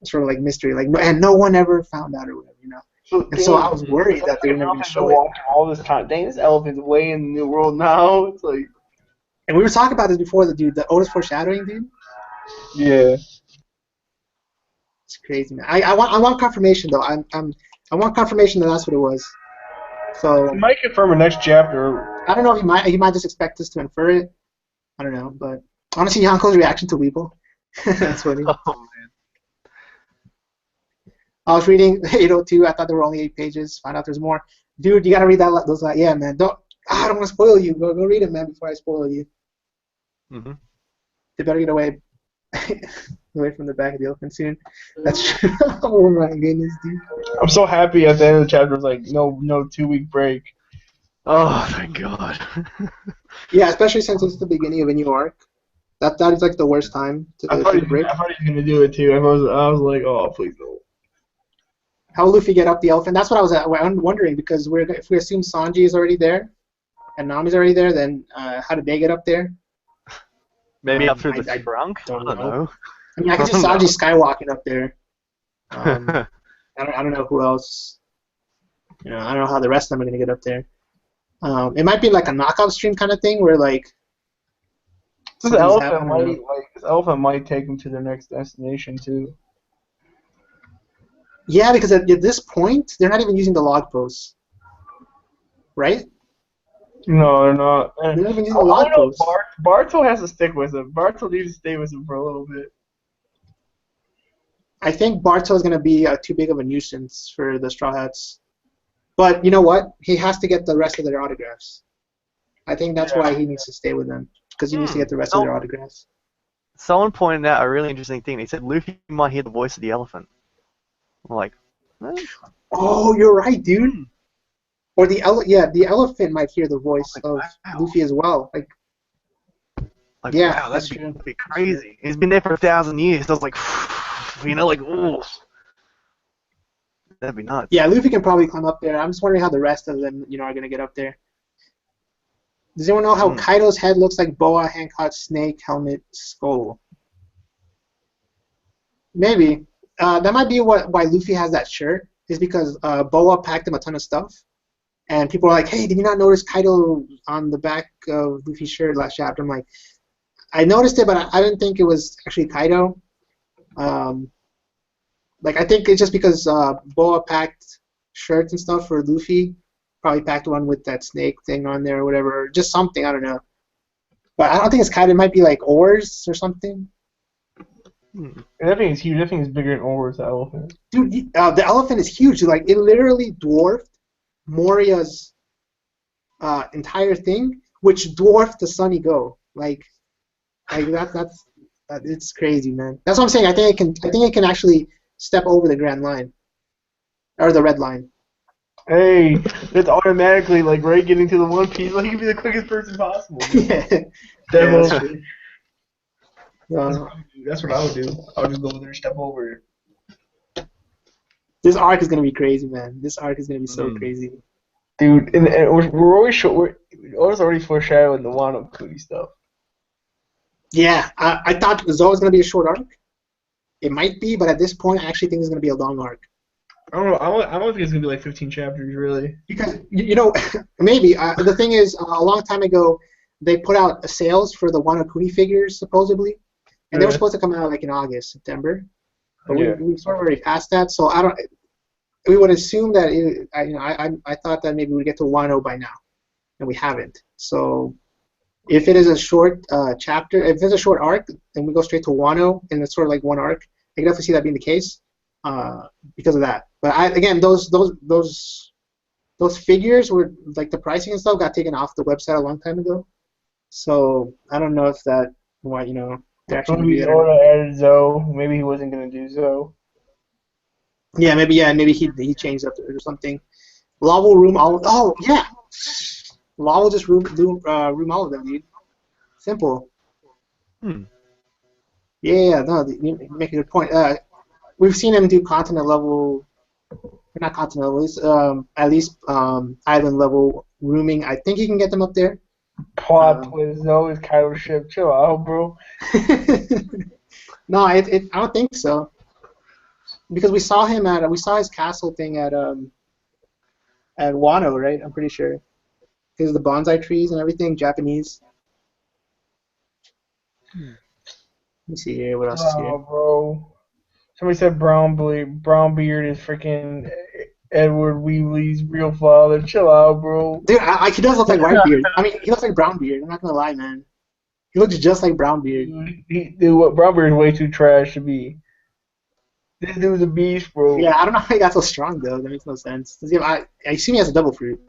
sort of like mystery, like, and no one ever found out or whatever, you know. So I was worried that they were never going to show it. All this time, dang, this elephant's way in the new world now. It's like, and we were talking about this before, the Otis foreshadowing, dude. Yeah. It's crazy, man. I want confirmation though. I want confirmation that that's what it was. So he might confirm a next chapter. I don't know if he might just expect us to infer it. I don't know, but I want to see Yanko's reaction to Weevil. That's funny. Oh man. I was reading 802. I thought there were only 8 pages. Find out there's more. Dude, you gotta read those. Yeah, man. I don't want to spoil you. Go read it, man, before I spoil you. Mhm. They better get away from the back of the elephant soon. That's true. Oh my goodness, dude. I'm so happy at the end of the chapter. It's like no 2-week break. Oh, thank God. Yeah, especially since it's the beginning of a new arc. That is like the worst time to take a break. I thought he was gonna do it too. I was like, oh, please don't. How will Luffy get up the elephant? That's what I was wondering, because if we assume Sanji is already there and Nami's already there, then how did they get up there? Maybe up through the trunk? I don't know. I mean, I can see Sanji skywalking up there. I don't know who else. You know, I don't know how the rest of them are gonna get up there. It might be like a knockout stream kind of thing where like. This elephant might take them to their next destination too. Yeah, because at this point they're not even using the log posts, right? No, they're not. They're not even using the log posts. Barto has to stick with him. Barto needs to stay with him for a little bit. I think Barto is going to be too big of a nuisance for the Straw Hats. But you know what? He has to get the rest of their autographs. I think that's why he needs to stay with them, because he needs to get the rest of their autographs. Someone pointed out a really interesting thing. They said Luffy might hear the voice of the elephant. I'm like, oh, you're right, dude. Or the elephant might hear the voice of Luffy as well. Like yeah, wow, that'd be crazy. He's been there for 1,000 years. So I was like, you know, like, ooh, that'd be nuts. Yeah, Luffy can probably climb up there. I'm just wondering how the rest of them, you know, are gonna get up there. Does anyone know how Kaido's head looks like boa, Hancock, snake, helmet, skull? Maybe. That might be why Luffy has that shirt, is because Boa packed him a ton of stuff. And people are like, hey, did you not notice Kaido on the back of Luffy's shirt last chapter? I'm like, I noticed it, but I didn't think it was actually Kaido. Like, I think it's just because Boa packed shirts and stuff for Luffy. Probably packed one with that snake thing on there or whatever. Just something, I don't know. But I don't think it's Kaido. It might be like oars or something. That thing is huge. That thing is bigger than Oars, the elephant. Dude, the elephant is huge. Like, it literally dwarfed Moria's entire thing, which dwarfed the Sunny Go. Like that's It's crazy, man. That's what I'm saying. I think it can actually step over the grand line or the red line. Hey, that's automatically like Ray getting to the One Piece. Like, he can be the quickest person possible. Yeah, That's that's true. That's what I would do. I would just go there and step over it. This arc is gonna be crazy, man. This arc is gonna be so crazy. Dude, and we're always already foreshadowing the Wano Kuni stuff. Yeah, I thought Zoe was gonna be a short arc. It might be, but at this point, I actually think it's gonna be a long arc. I don't know. I don't think it's gonna be like 15 chapters, really. Because you know, maybe the thing is, a long time ago, they put out sales for the Wano Kuni figures supposedly, and they were supposed to come out like in August, September. But we sort of already passed that, so I don't. We would assume that I thought that maybe we'd get to Wano by now, and we haven't. So if it is a short chapter, if it's a short arc, and we go straight to Wano, and it's sort of like one arc, I can definitely see that being the case because of that. But again, those figures were like the pricing and stuff got taken off the website a long time ago. So I don't know if that they're actually gonna do that or not. Oda added Zoe. Maybe he wasn't gonna do Zoe. Yeah, maybe he changed up or something. Law will room all. Oh yeah, Law will just room all of them, dude. Simple. Yeah, no, you make a good point. We've seen him do continent level, not continent level, at least island level rooming. I think he can get them up there. Plot twist, Zoe's Kaido ship. Chill out, bro. No, I don't think so. Because we saw his castle thing at Wano, right? I'm pretty sure. Because the bonsai trees and everything, Japanese. Let me see here. What else is here? Bro. Somebody said Brownbeard is freaking Edward Weasley's real father. Chill out, bro. Dude, he does look like Whitebeard. I mean, he looks like Brownbeard. I'm not gonna lie, man. He looks just like Brownbeard. Dude, what Brownbeard is way too trash to be. This dude's a beast, bro. Yeah, I don't know how he got so strong though. That makes no sense. I assume he has a double fruit.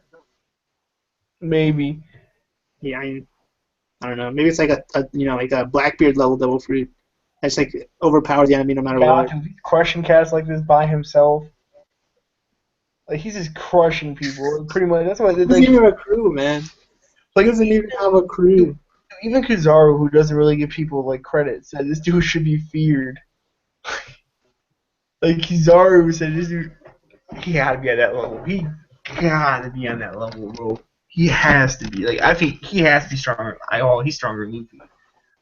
Maybe. Yeah, I don't know. Maybe it's like a Blackbeard level double fruit. That's like overpowers the enemy no matter what. He's crushing cats like this by himself. Like, he's just crushing people. Pretty much. That's why he doesn't even have a crew, man. Like, he doesn't even have a crew. Even Kizaru, who doesn't really give people like credit, said this dude should be feared. Like, Kizaru said this dude, he had to be at that level. He gotta be on that level, bro. He has to be. Like, I think he has to be stronger. He's stronger than Luffy.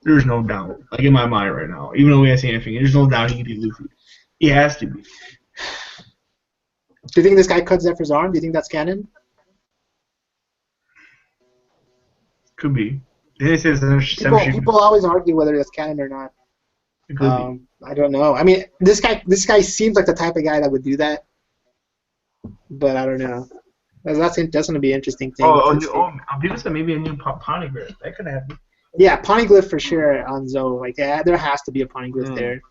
There's no doubt. Like, in my mind right now, even though we haven't seen anything, there's no doubt he can beat Luffy. He has to be. Do you think this guy cuts Zephyr's arm? Do you think that's canon? Could be. People always argue whether that's canon or not. It could be. I don't know. I mean, this guy seems like the type of guy that would do that, but I don't know. That's going to be an interesting thing. People said maybe a new Poneglyph. That could happen. Yeah, Poneglyph for sure on Zoe. Like, yeah, there has to be a Poneglyph there.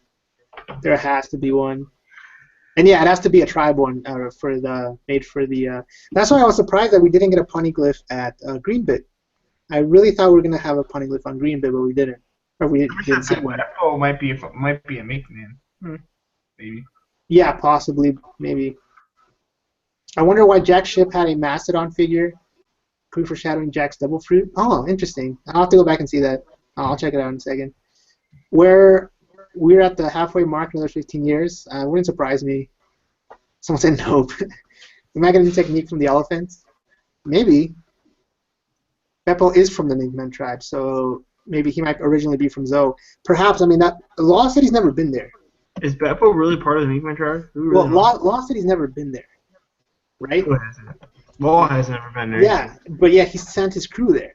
There has to be one. And yeah, it has to be a tribe one That's why I was surprised that we didn't get a Poneglyph at Greenbit. I really thought we were gonna have a Poneglyph on Greenbit, but we didn't. Or we didn't see one. Oh, might be a Minkmen. Maybe. Yeah, possibly, maybe. I wonder why Jack's ship had a Mastodon figure, foreshadowing Jack's double fruit. Oh, interesting. I'll have to go back and see that. I'll check it out in a second. We're at the halfway mark, another 15 years. Wouldn't surprise me. Someone said nope. Am I getting a technique from the elephants? Maybe. Beppo is from the Minkmen tribe, so maybe he might originally be from Zoe. Perhaps, I mean, Law said he's never been there. Is Beppo really part of the Minkmen tribe? Well, Law said he's never been there, right? Law has never been there. Yeah, but yeah, he sent his crew there.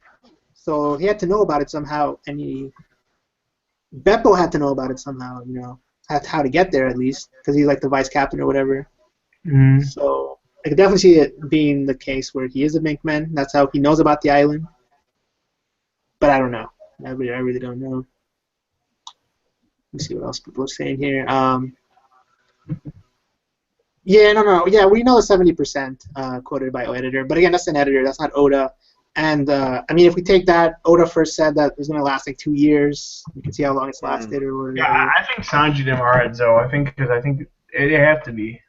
So he had to know about it somehow, and Beppo had to know about it somehow, how to get there at least, because he's like the vice captain or whatever. Mm-hmm. So I could definitely see it being the case where he is a Minkman. That's how he knows about the island. But I don't know. I really don't know. Let's see what else people are saying here. Yeah, no. Yeah, we know the 70% quoted by editor. But again, that's an editor. That's not Oda. And I mean, if we take that, Oda first said that it was going to last like 2 years. You can see how long it's lasted or whatever. Yeah, I think Sanji them are at Zoe. I think they have to be.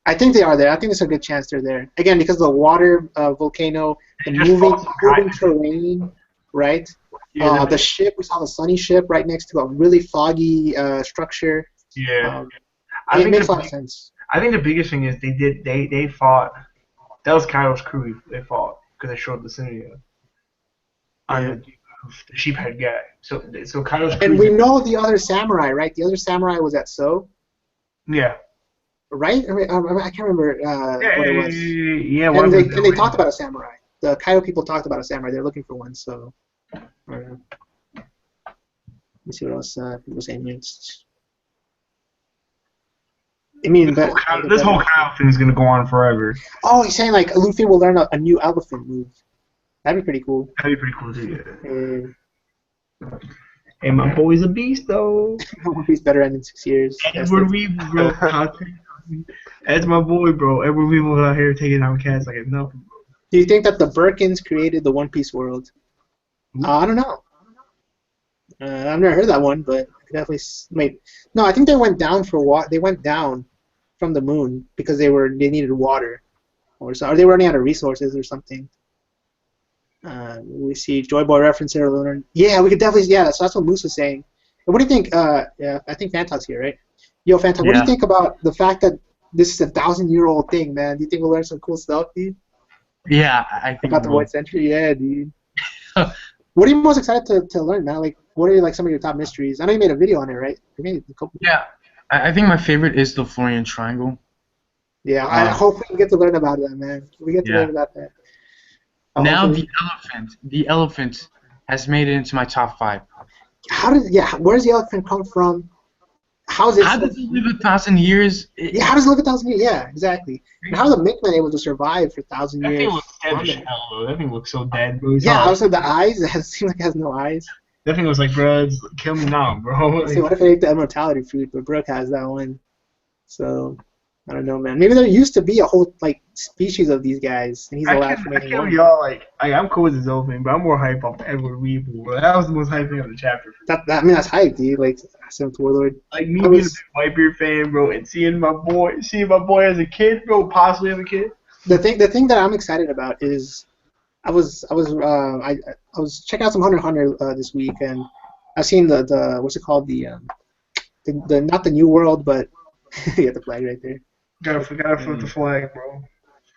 I think they are there. I think there's a good chance they're there. Again, because of the water volcano, the They just moving fought some guy. terrain, right? Yeah, The ship, we saw the Sunny ship right next to a really foggy structure. yeah. It makes a lot of sense. I think the biggest thing is they fought. That was Kaido's crew. They fought because they showed the scenario on Yeah. the sheephead guy. So Kaido's crew. And we know the other samurai, right? The other samurai was at So, Yeah. right? I mean, I can't remember what it was. Yeah. And they talked about a samurai. The Kaido people talked about a samurai. They're looking for one. So, I don't know. Let me see what else people were saying here. I mean, This whole Kyle thing is gonna go on forever. Oh, he's saying like Luffy will learn a new elephant move. That'd be pretty cool. That'd be pretty cool too. Hey, my boy's a beast though. He's better end in 6 years. Edward Weevil, bro. That's my boy, bro. Edward Weevil out here taking out cats like it's nothing. Do you think that the Birkins created the One Piece world? I don't know. I've never heard that one, but definitely. Wait, no, I think they went down for what? They went down from the moon because they needed water, or they were running out of resources or something. We see Joy Boy reference there. Yeah, we could definitely. Yeah, that's what Moose was saying. And what do you think? Yeah, I think Fantalk's here, right? Yo, Fantalk, what do you think about the fact that this is a 1,000-year-old thing, man? Do you think we'll learn some cool stuff, dude? Yeah, I think About the White Century, yeah, dude. What are you most excited to learn, man? Like, what are like some of your top mysteries? I know you made a video on it, right? You made a couple. Yeah, I think my favorite is the Florian Triangle. Yeah, I hope we get to learn about that, man. We get to learn about that. Now the elephant has made it into my top 5. Where does the elephant come from? How does it live 1,000 years? How does it live 1,000 years? Yeah, exactly. And how are the Minkmen able to survive for 1,000 years? That thing looks dead as hell, though. That thing looks so dead, bro. Yeah, also the eyes. It seems like it has no eyes. That thing was like, bro, kill me now, bro. See, what if it ate the immortality fruit, but Brooke has that one? So, I don't know, man. Maybe there used to be a whole like species of these guys, and he's the last remaining one. Y'all I'm cool with the Zolfin, but I'm more hype off Edward Weevil. Bro. That was the most hype thing of the chapter. I mean, that's hype, dude. Like, Seventh Warlord. Like me being a Whitebeard fan, bro, and seeing my boy as a kid, bro, possibly as a kid. The thing that I'm excited about is, I was checking out some Hunter x Hunter this week, and I've seen the what's it called, the not the New World, but you got the flag right there. Gotta flip the flag, bro.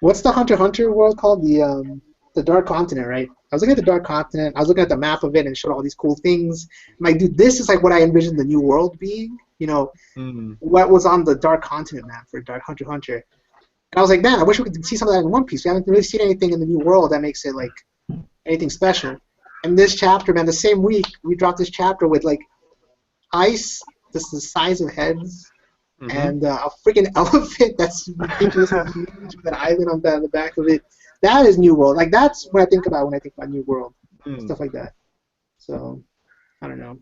What's the Hunter x Hunter world called? The Dark Continent, right? I was looking at the Dark Continent. I was looking at the map of it, and it showed all these cool things. I'm like, dude, this is like what I envisioned the New World being. You know, what was on the Dark Continent map for Dark Hunter x Hunter. And I was like, man, I wish we could see some of that in One Piece. We haven't really seen anything in the New World that makes it like anything special. And this chapter, man, the same week we dropped this chapter with like ice, this the size of heads. And a freaking elephant that's ridiculous huge with an island on the back of it. That is New World. Like, that's what I think about when I think about New World. Stuff like that. So, I don't know.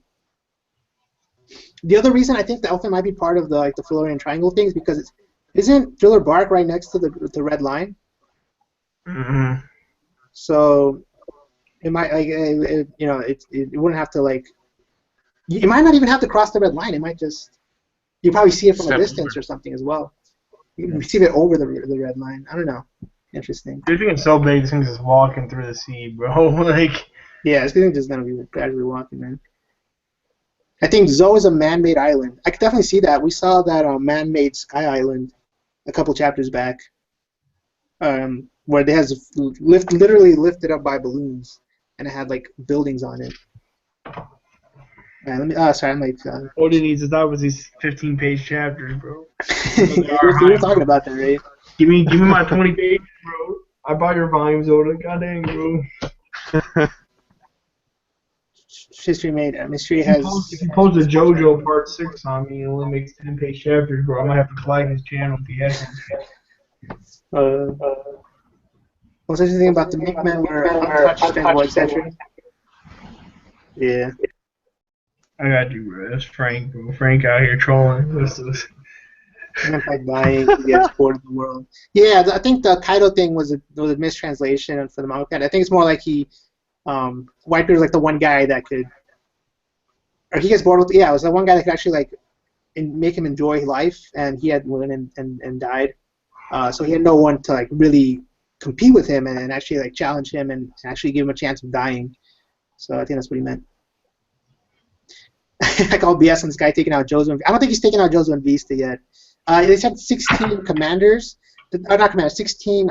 The other reason I think the elephant might be part of the Florian Triangle thing is because isn't Driller Bark right next to the red line? So, it might, like, it wouldn't have to, like, it might not even have to cross the red line. It might just... You probably see it from a distance or something as well. You see it over the red line. I don't know. Interesting. This thing is so big, this thing's just walking through the sea, bro. Like, yeah, this thing's just gonna be gradually walking, man. I think Zoe is a man-made island. I could definitely see that. We saw that man-made Sky Island a couple chapters back, where it has literally lifted up by balloons, and it had like buildings on it. Let me. Sorry, I'm like. All he needs is that was these 15-page chapters, bro. we were talking about that, right? Give me my 20 pages, bro. I bought your volumes, Oda. God dang, bro. History made. Mystery has. If you post the JoJo Part 6 on me, it only makes 10-page chapters, bro. I might have to flag his channel if he hasn't. What's interesting about the Minkmen were untouched in White Century? Yeah. I got you, bro. That's Frank, bro. Frank out here trolling. And by dying, he gets bored of the world. Yeah, I think the Kaido thing was a mistranslation for the manga. I think it's more like Whitebeard was like the one guy that could, or he gets bored with. Yeah, it was the one guy that could actually like make him enjoy life, and he had went and died. So he had no one to like really compete with him and actually like challenge him and actually give him a chance of dying. So I think that's what he meant. I call BS on this guy taking out Jozo. I don't think he's taking out Jozo and Vista yet. They said 16 commanders, not commanders, 16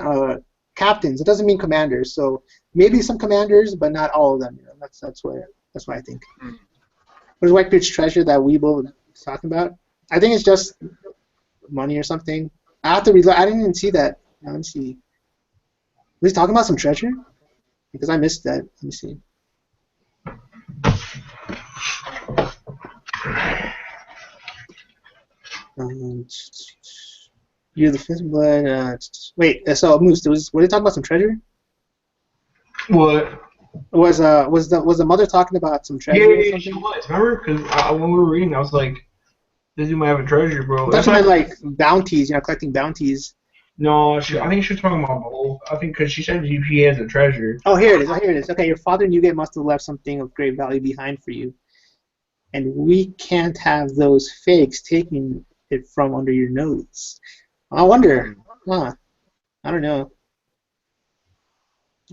captains. It doesn't mean commanders, so maybe some commanders, but not all of them. You know, that's what I think. What is Whitebeard's treasure that Weevil was talking about? I think it's just money or something. I have to reload. I didn't even see that. Let me see. Was he talking about some treasure? Because I missed that. Let me see. You're the fifth blood. Wait, so Moose, were they talking about some treasure? What? Was the mother talking about some treasure? Yeah, she was. Remember? Because when we were reading, I was like, "This dude might have a treasure, bro." That's meant like bounties, collecting bounties. No, I think she was talking about both. I think because she said he has a treasure. Oh, here it is. Here it is. Okay, your father and Yuge must have left something of great value behind for you, and we can't have those fakes taking it from under your nose. I wonder. Huh. I don't know.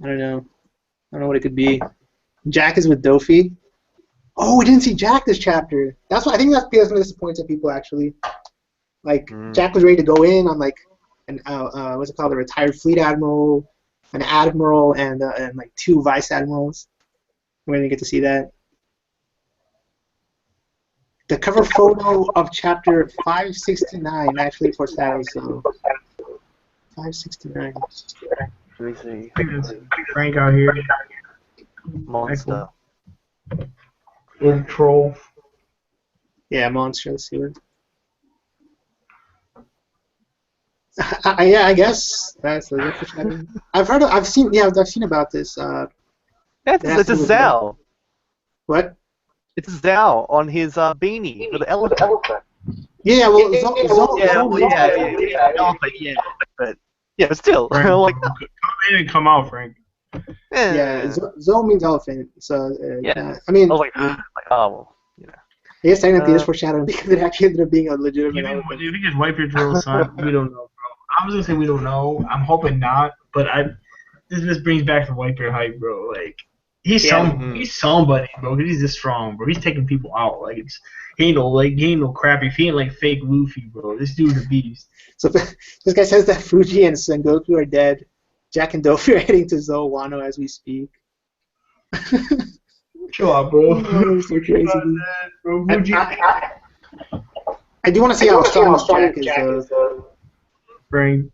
I don't know what it could be. Jack is with Dofi. Oh, we didn't see Jack this chapter. That's what I think. That's because some disappointing people actually. Like Jack was ready to go in on like an what's it called, a retired fleet admiral, an admiral, and like 2 vice admirals. We didn't get to see that. The cover photo of chapter 569 actually foreshadows. So 569. Let me see. Frank out here. Monster. Little troll. Yeah, monster. Let's see what. Yeah, I guess that's the foreshadowing. I've seen about this. It's a Zao. What? It's a Zao on his beanie with the elephant. Yeah, well, but still, Frank, like, come in and come out, Frank. yeah, Zo means elephant. So yeah. I mean, I was like, oh well, you know. I guess technically it's foreshadowing because it actually ended up being a legitimate elephant. Do you think it's Whitebeard's real son? We don't know, bro. I was gonna say we don't know. I'm hoping not, but this brings back the Whitebeard hype, bro. Like he's somebody, bro. He's this strong, bro. He's taking people out. Like he ain't no crappy. He ain't like fake Luffy, bro. This dude's a beast. So this guy says that Fuji and Sengoku are dead. Jack and Dofi are heading to Wano as we speak. Chill out, bro. Oh, so crazy. Bro, I do want to see how strong Jack is. Frank.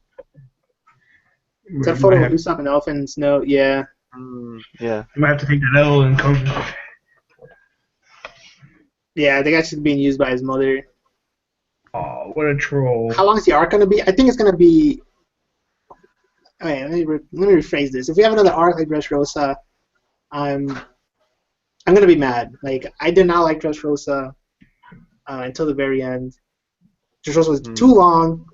Is that photo of Usopp and Elephant's note? Yeah. Yeah. You might have to take that L and come. Yeah, I think that's being used by his mother. Oh, what a troll. How long is the arc going to be? I think it's going to be... Okay, let me rephrase this. If we have another arc like Dressrosa, I'm going to be mad. Like, I did not like Dressrosa until the very end. Dressrosa was too long.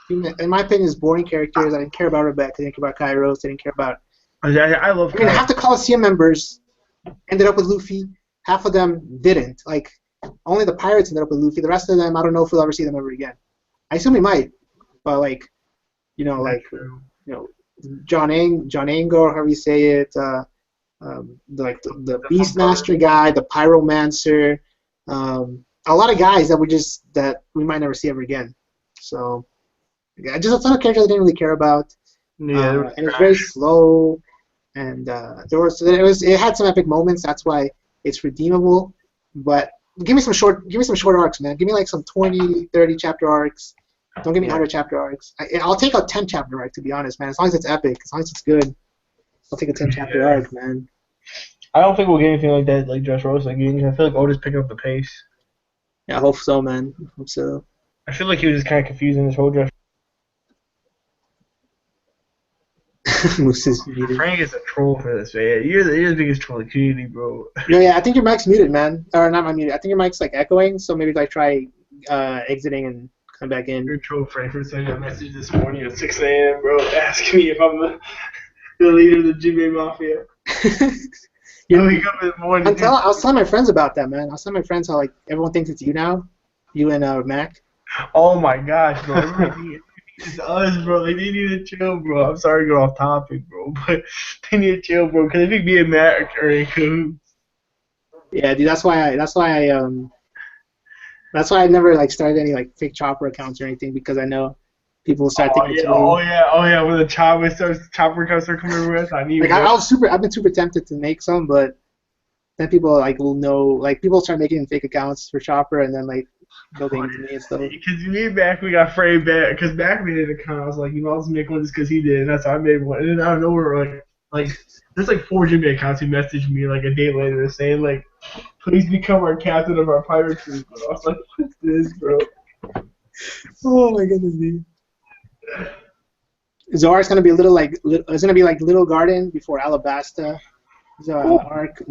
In my opinion, it's boring characters. I didn't care about Rebecca. I didn't care about Kairos. I didn't care about... I love Kairos. Half the Coliseum members ended up with Luffy. Half of them didn't. Like, only the pirates ended up with Luffy. The rest of them, I don't know if we'll ever see them ever again. I assume we might, but like, John Ango, or however you say it, the Beastmaster guy, the Pyromancer, a lot of guys that we might never see ever again. So, yeah, just a ton of characters I didn't really care about. Yeah, and it's very slow, and it had some epic moments. That's why it's redeemable. But give me some short arcs, man. Give me like some 20, 30 chapter arcs. Don't give me 100 chapter arcs. I'll take a 10 chapter arc, to be honest, man. As long as it's epic, as long as it's good, I'll take a 10 chapter arc, man. I don't think we'll get anything like that, like Dressrosa again. I feel like Oda's picking up the pace. Yeah, I hope so, man. I hope so. I feel like he was just kind of confusing this whole Dress. Frank is a troll for this, man. You're the biggest troll in the community, bro. Yeah, I think your mic's muted, man. Or not my muted. I think your mic's like echoing, so maybe like try exiting and I'm back in. Your troll Frankfurt sent me a message this morning at 6 a.m., bro, asking me if I'm the leader of the Jinbe Mafia. I wake up in the morning. I was telling my friends about that, man. I was telling my friends how like everyone thinks it's you now, you and Mac. Oh my gosh, bro! It's us, bro. Like, they need to chill, bro. I'm sorry to go off topic, bro, but they need to chill, bro, because they think me and Mac are in cahoots. Yeah, dude. That's why I never like started any like fake chopper accounts or anything, because I know people will start thinking it's me. Oh yeah. When the chopper accounts start coming with, I need. Like I've been super tempted to make some, but then people like will know, like people start making fake accounts for chopper, and then like building to me and stuff. Because me and Mac, we got framed back. Because Mac made an account. I was like, I'll just make one just because he did, and that's how I made one. And then out of nowhere, like there's like 4 Jinbe accounts who messaged me like a day later saying like, please become our captain of our pirate troop. I was like, what's this, bro? Oh my goodness, dude. Zoar's gonna be a little like it's gonna be like Little Garden before Alabasta. Zo arc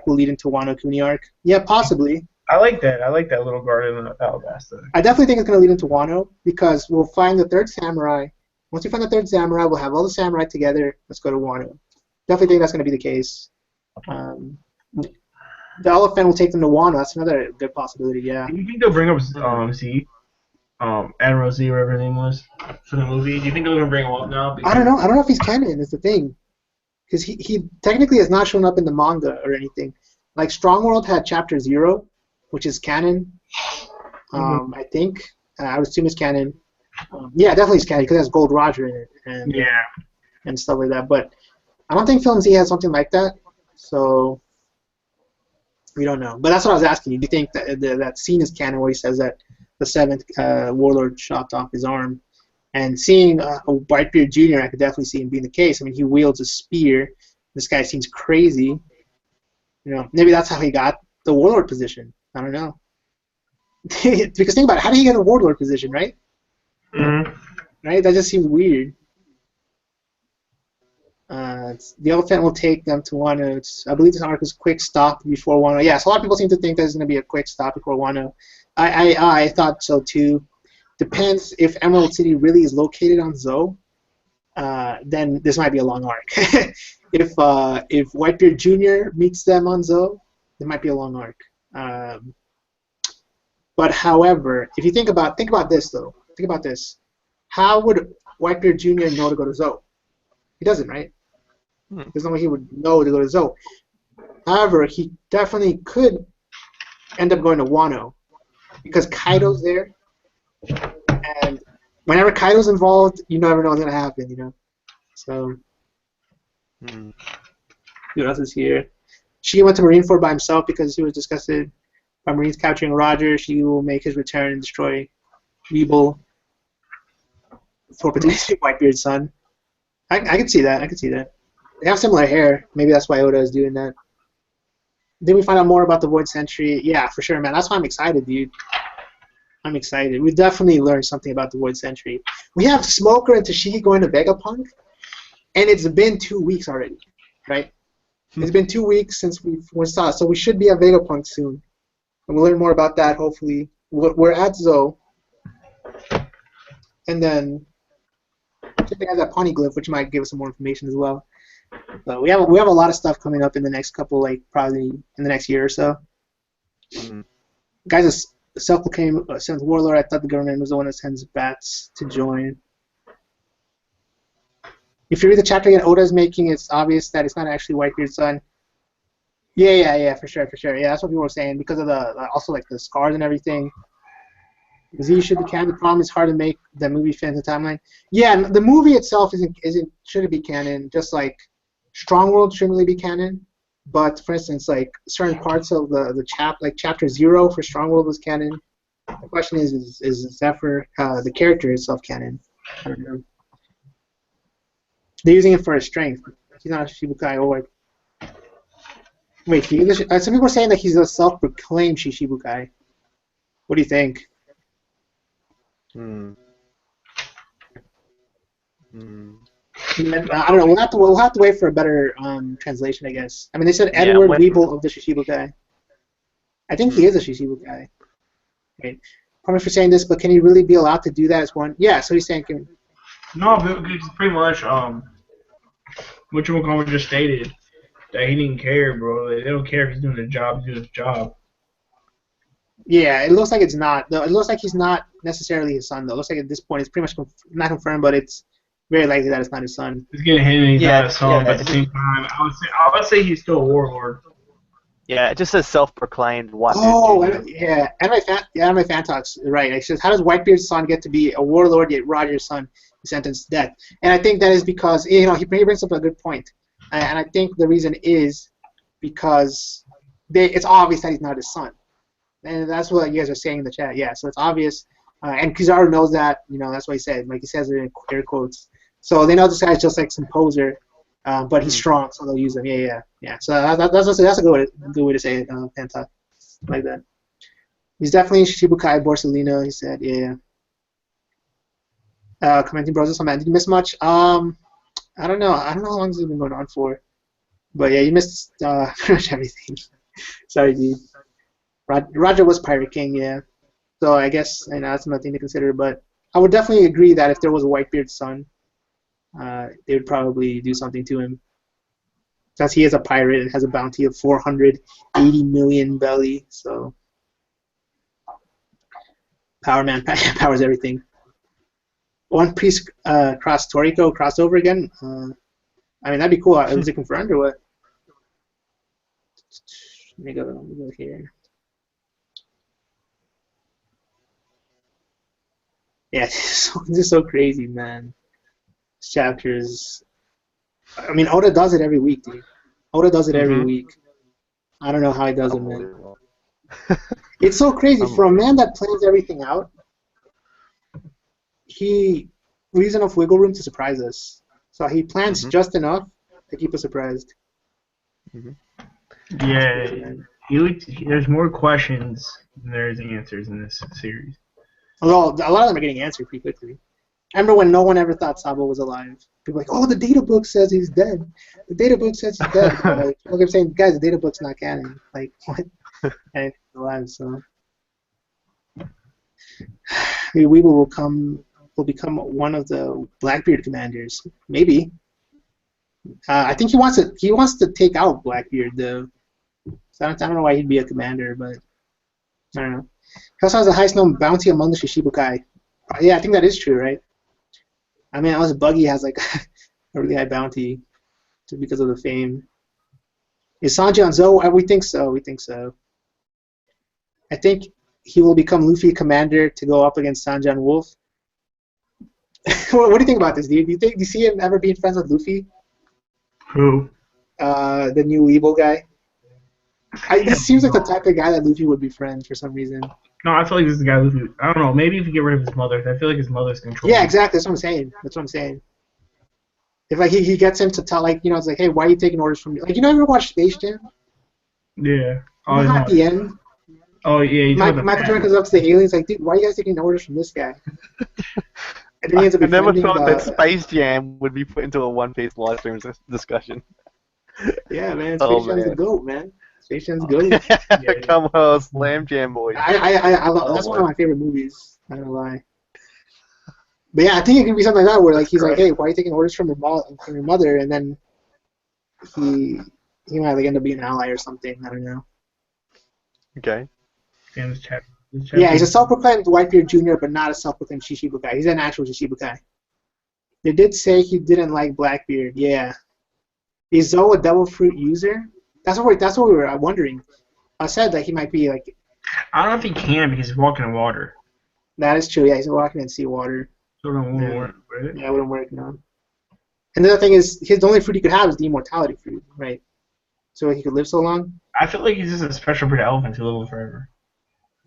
will lead into Wano Kuni arc. Yeah, possibly. I like that. I like that Little Garden of Alabasta. I definitely think it's gonna lead into Wano, because we'll find the third samurai. Once we find the third samurai, we'll have all the samurai together. Let's go to Wano. Definitely think that's gonna be the case. The elephant will take them to Wano. That's another good possibility. Yeah. Do you think they'll bring up Z? Admiral Z, whatever his name was, for the movie? Do you think they're gonna bring him up now? I don't know. I don't know if he's canon. Is the thing, because he technically has not shown up in the manga or anything. Like Strong World had Chapter 0, which is canon. I think I would assume it's canon. Yeah, definitely it's canon because it has Gold Roger in it and stuff like that. But I don't think Film Z has something like that. So we don't know. But that's what I was asking you. Do you think that that scene is canon where he says that the 7th warlord chopped off his arm? And seeing Whitebeard Jr., I could definitely see him being the case. I mean, he wields a spear. This guy seems crazy. Maybe that's how he got the warlord position. I don't know. Because think about it. How did he get a warlord position, right? Mm-hmm. Right? That just seems weird. The elephant will take them to Wano. I believe this arc is quick stop before Wano. Yeah, so a lot of people seem to think there's going to be a quick stop before Wano. I thought so too. Depends if Emerald City really is located on Zou. Then this might be a long arc. If Whitebeard Jr. meets them on Zou, it might be a long arc. But however, if you think about this though, think about this. How would Whitebeard Jr. know to go to Zou? He doesn't, right? There's no way he would know to go to Zou. However, he definitely could end up going to Wano because Kaido's there. And whenever Kaido's involved, you never know what's gonna happen, So, who else is here? She went to Marineford by himself because he was disgusted by Marines capturing Roger. She will make his return and destroy Weevil for potentially Whitebeard's son. I can see that. They have similar hair. Maybe that's why Oda is doing that. Then we find out more about the Void Sentry. Yeah, for sure, man. That's why I'm excited, dude. I'm excited. We definitely learned something about the Void Sentry. We have Smoker and Tashigi going to Vegapunk, and it's been 2 weeks already, right? It's been 2 weeks since we saw it, so we should be at Vegapunk soon. And we'll learn more about that, hopefully. We're at Zou, and then we have that Poneglyph, which might give us some more information as well. So we have a lot of stuff coming up in the next couple, like probably in the next year or so. Guys, a self-proclaimed 7th warlord. I thought the government was the one that sends bats to join. If you read the chapter again, Oda's making it's obvious that it's not actually Whitebeard's son. Yeah, for sure. Yeah, that's what people were saying because of the also like the scars and everything. Z should be canon. The problem is hard to make the movie fit into the timeline. Yeah, the movie itself shouldn't be canon. Just like Strong World shouldn't really be canon. But for instance, like certain parts of like Chapter 0 for Strong World was canon. The question is Zephyr the character itself canon? I don't know. They're using it for his strength. He's not a Shichibukai or wait. Some people are saying that he's a self-proclaimed Shichibukai. What do you think? I don't know. We'll have to wait for a better translation, I guess. I mean, they said Edward Weevil of the Shichibukai. I think he is a Shichibukai. Right. pardon me for saying this, but can he really be allowed to do that as one? Yeah, so he's saying, No, but it's pretty much what Jimmy just stated that he didn't care, bro. Like, they don't care if he's doing the job. He's doing his job. yeah, it looks like it's not. Though it looks like he's not necessarily his son. Though it looks like at this point it's pretty much not confirmed, but it's very likely that it's not his son. He's getting hit and he's Yeah, not his son, yeah, but at the same time, I would say he's still a warlord. Yeah, it just says self-proclaimed Whitebeard. Oh, Jr. yeah, Animefantalk's right. It says, how does Whitebeard's son get to be a warlord yet Roger's son is sentenced to death? And I think that is because he brings up a good point, and I think the reason is because it's obvious that he's not his son, and that's what you guys are saying in the chat. Yeah, so it's obvious, and Kizaru knows that. That's what he said. Like he says it in air quotes. So they know this guy's just like some poser. But he's strong, so they'll use him. Yeah. So that's a good way to say it, Panta, like that. He's definitely Shichibukai Borsalino. He said, yeah. Commenting Bros, man, did you miss much? I don't know. I don't know how long this has been going on for, but yeah, you missed pretty much everything. Sorry, dude. Roger was Pirate King, yeah. So I guess that's another thing to consider. But I would definitely agree that if there was a Whitebeard's son, they would probably do something to him. Since he is a pirate and has a bounty of 480 million belly, so Power Man powers everything. One Piece cross Toriko crossed over again. I mean, that'd be cool. Was it confirmed or what? Let me go here. Yeah, this is so crazy, man. Chapters. I mean, Oda does it every week, dude. Oda does it every week. I don't know how he does it, man. It's so crazy. For a man that plans everything out, he leaves enough wiggle room to surprise us. So he plans just enough to keep us surprised. Yeah, there's more questions than there's answers in this series. Although a lot of them are getting answered pretty quickly. I remember when no one ever thought Sabo was alive. People were like, oh, the data book says he's dead. The data book says he's dead. Like, people kept saying, guys, the data book's not canon. Like, what? And he's alive, so. Weevil will become one of the Blackbeard commanders. Maybe. I think he wants to take out Blackbeard, though. So I don't know why he'd be a commander, but I don't know. He also has the highest known bounty among the Shishibukai. Yeah, I think that is true, right? I mean, unless Buggy has like a really high bounty just because of the fame. Is Sanji on Zou? We think so. We think so. I think he will become Luffy commander to go up against Sanji and Wolf. What do you think about this, dude? Do you see him ever being friends with Luffy? Who? The new Weevil guy. This seems like the type of guy that Luffy would be friends for some reason. No, I feel like this is the guy Luffy. I don't know. Maybe if you get rid of his mother, I feel like his mother's controlling. Yeah, exactly. That's what I'm saying. If like he gets him to tell it's like, hey, why are you taking orders from me? Like, ever watch Space Jam? Yeah. At the end. Oh yeah. Michael Jordan comes up to the aliens like, dude, why are you guys taking orders from this guy? And then he ends up I never befriending thought that Space Jam would be put into a One Piece live stream discussion. Yeah, man. Space Jam's the GOAT, man. Space Jam's GOAT. Come on, Slam Jam boys. I love, that's one of my favorite movies. Not gonna lie. But yeah, I think it could be something like that where like he's like, hey, why are you taking orders from your mother? And then he might like end up being an ally or something. I don't know. Okay. Yeah, he's a self-proclaimed Whitebeard Jr., but not a self-proclaimed Shishibukai. He's an actual Shishibukai. They did say he didn't like Blackbeard. Yeah. Is Zou a devil fruit user? That's what we were wondering. I said that he might be like. I don't know if he can because he's walking in water. That is true. Yeah, he's walking in seawater. So it won't work, right? Yeah, it wouldn't work, no. And the other thing is, the only fruit he could have is the immortality fruit, right? So he could live so long. I feel like he's just a special breed of elephant to live forever.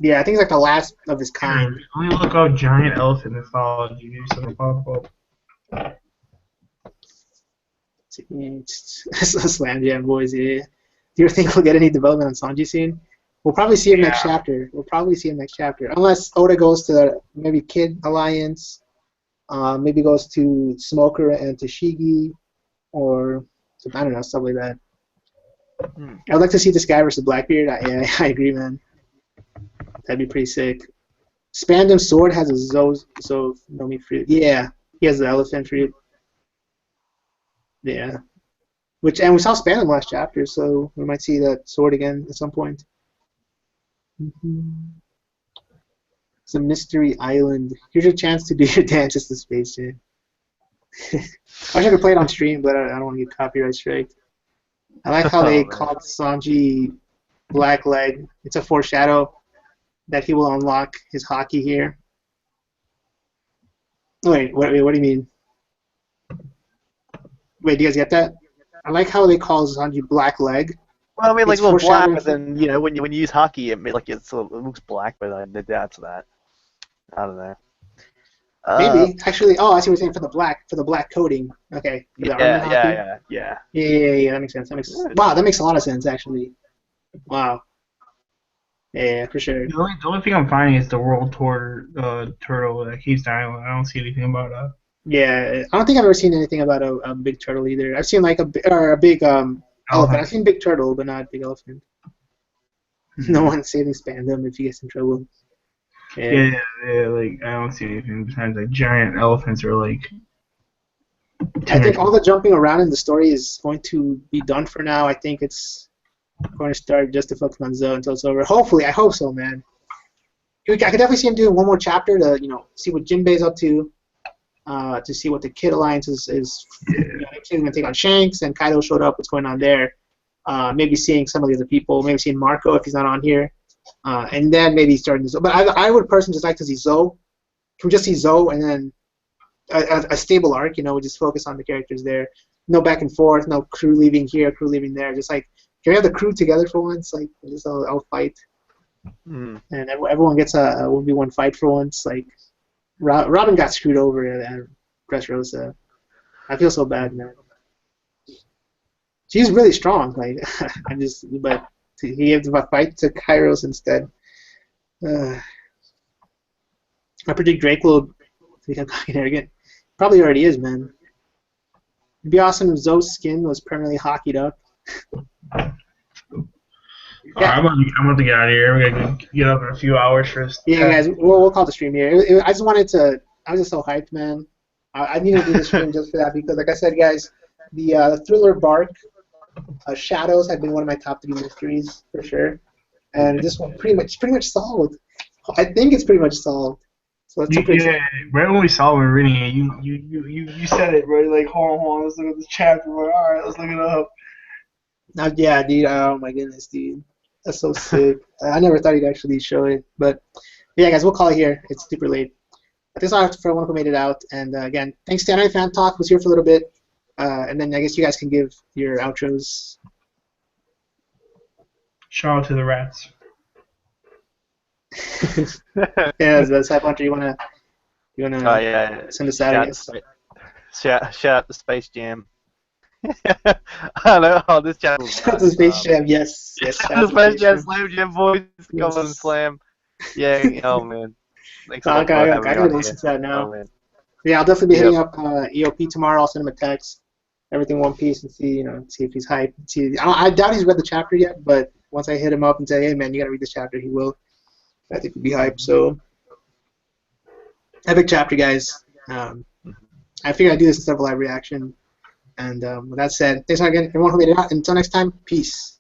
Yeah, I think he's like the last of his kind. Let me look up giant elephant mythology. Maybe something will pop up. Slam Jam boys, yeah. Do you think we'll get any development on Sanji soon? We'll probably see him next chapter. Unless Oda goes to maybe Kid Alliance, maybe goes to Smoker and Tashigi, or I don't know, stuff like that. I'd like to see this guy versus Blackbeard. I agree, man. That'd be pretty sick. Spandam Sword has a Nomi fruit. Yeah, he has the elephant fruit. Yeah. And we saw Spandam last chapter, so we might see that sword again at some point. It's a mystery island. Here's your chance to do your dances to Space Jam. I wish I could play it on stream, but I don't want to get copyright strike. I like how they called Sanji Black Leg. It's a foreshadow that he will unlock his hockey here. Wait, what do you mean? Wait, do you guys get that? I like how they call Sanji Black Leg. Well, I mean, like It's a little black, foreshadowing but then you know when you use hockey, it looks black, but that's that. I don't know. Maybe actually. Oh, I see what you're saying for the black coating. Okay. The armor hockey. Yeah. Yeah. That makes sense. Wow, that makes a lot of sense actually. Wow. Yeah, for sure. The only thing I'm finding is the world tour turtle that keeps dying. I don't see anything about that. Yeah, I don't think I've ever seen anything about a big turtle either. I've seen like a big elephant. I've seen big turtle, but not big elephant. No one's saving Spandam if he gets in trouble. Yeah, like I don't see anything besides like giant elephants or like. I think all the jumping around in the story is going to be done for now. I think it's going to start just to focus on Zoe until it's over. Hopefully, I hope so, man. I could definitely see him doing one more chapter to see what Jinbe's up to see what the Kid Alliance is. He's going to take on Shanks, and Kaido showed up. What's going on there? Maybe seeing some of the other people. Maybe seeing Marco if he's not on here. And then maybe starting to Zoe. But I would personally just like to see Zoe. Can we just see Zoe and then a stable arc? We just focus on the characters there. No back and forth. No crew leaving here, crew leaving there. Just like, can we have the crew together for once? Like, just all fight. And everyone gets a 1v1 fight for once. Like, Robin got screwed over at Dressrosa. I feel so bad, man. She's really strong. Like, but he gave the fight to Kairos instead. I predict Drake will become cocky and arrogant. Probably already is, man. It'd be awesome if Zoe's skin was permanently hockeyed up. Yeah. I'm about to get out of here. We're gonna get up in a few hours first. Yeah, guys, we'll call the stream here. I just wanted to. I was just so hyped, man. I needed to do the stream just for that because, like I said, guys, the Thriller Bark Shadows had been one of my top 3 mysteries for sure, and this one pretty much solved. I think it's pretty much solved. So that's right when we saw we were reading it, you said it, right? Like, hold on, let's look at this chapter. We're like, all right, let's look it up. Yeah, dude. Oh my goodness, dude. That's so sick. I never thought he'd actually show it, but yeah, guys, we'll call it here. It's super late. Thanks a lot for everyone who made it out, and again, thanks to Animefantalk, was here for a little bit, and then I guess you guys can give your outros. Shout out to the rats. Yeah, that's HypeHunter. You wanna send us out? I guess. Shout out to Space Jam. I don't know. Oh, this channel. Shout out to Space Jam. Yes. The Space Jam Slam Jam boys. Come on, Slam. Yeah. Oh man. Thanks I gotta listen to that now. Yeah, I'll definitely be hitting up EOP tomorrow. I'll send him a text, everything One Piece, and see if he's hyped. I doubt he's read the chapter yet, but once I hit him up and say, hey man, you gotta read this chapter, he will. I think he'll be hyped. So, epic chapter, guys. I figured I'd do this instead of a live reaction. And with that said, thanks again, everyone who made it out. Until next time, peace.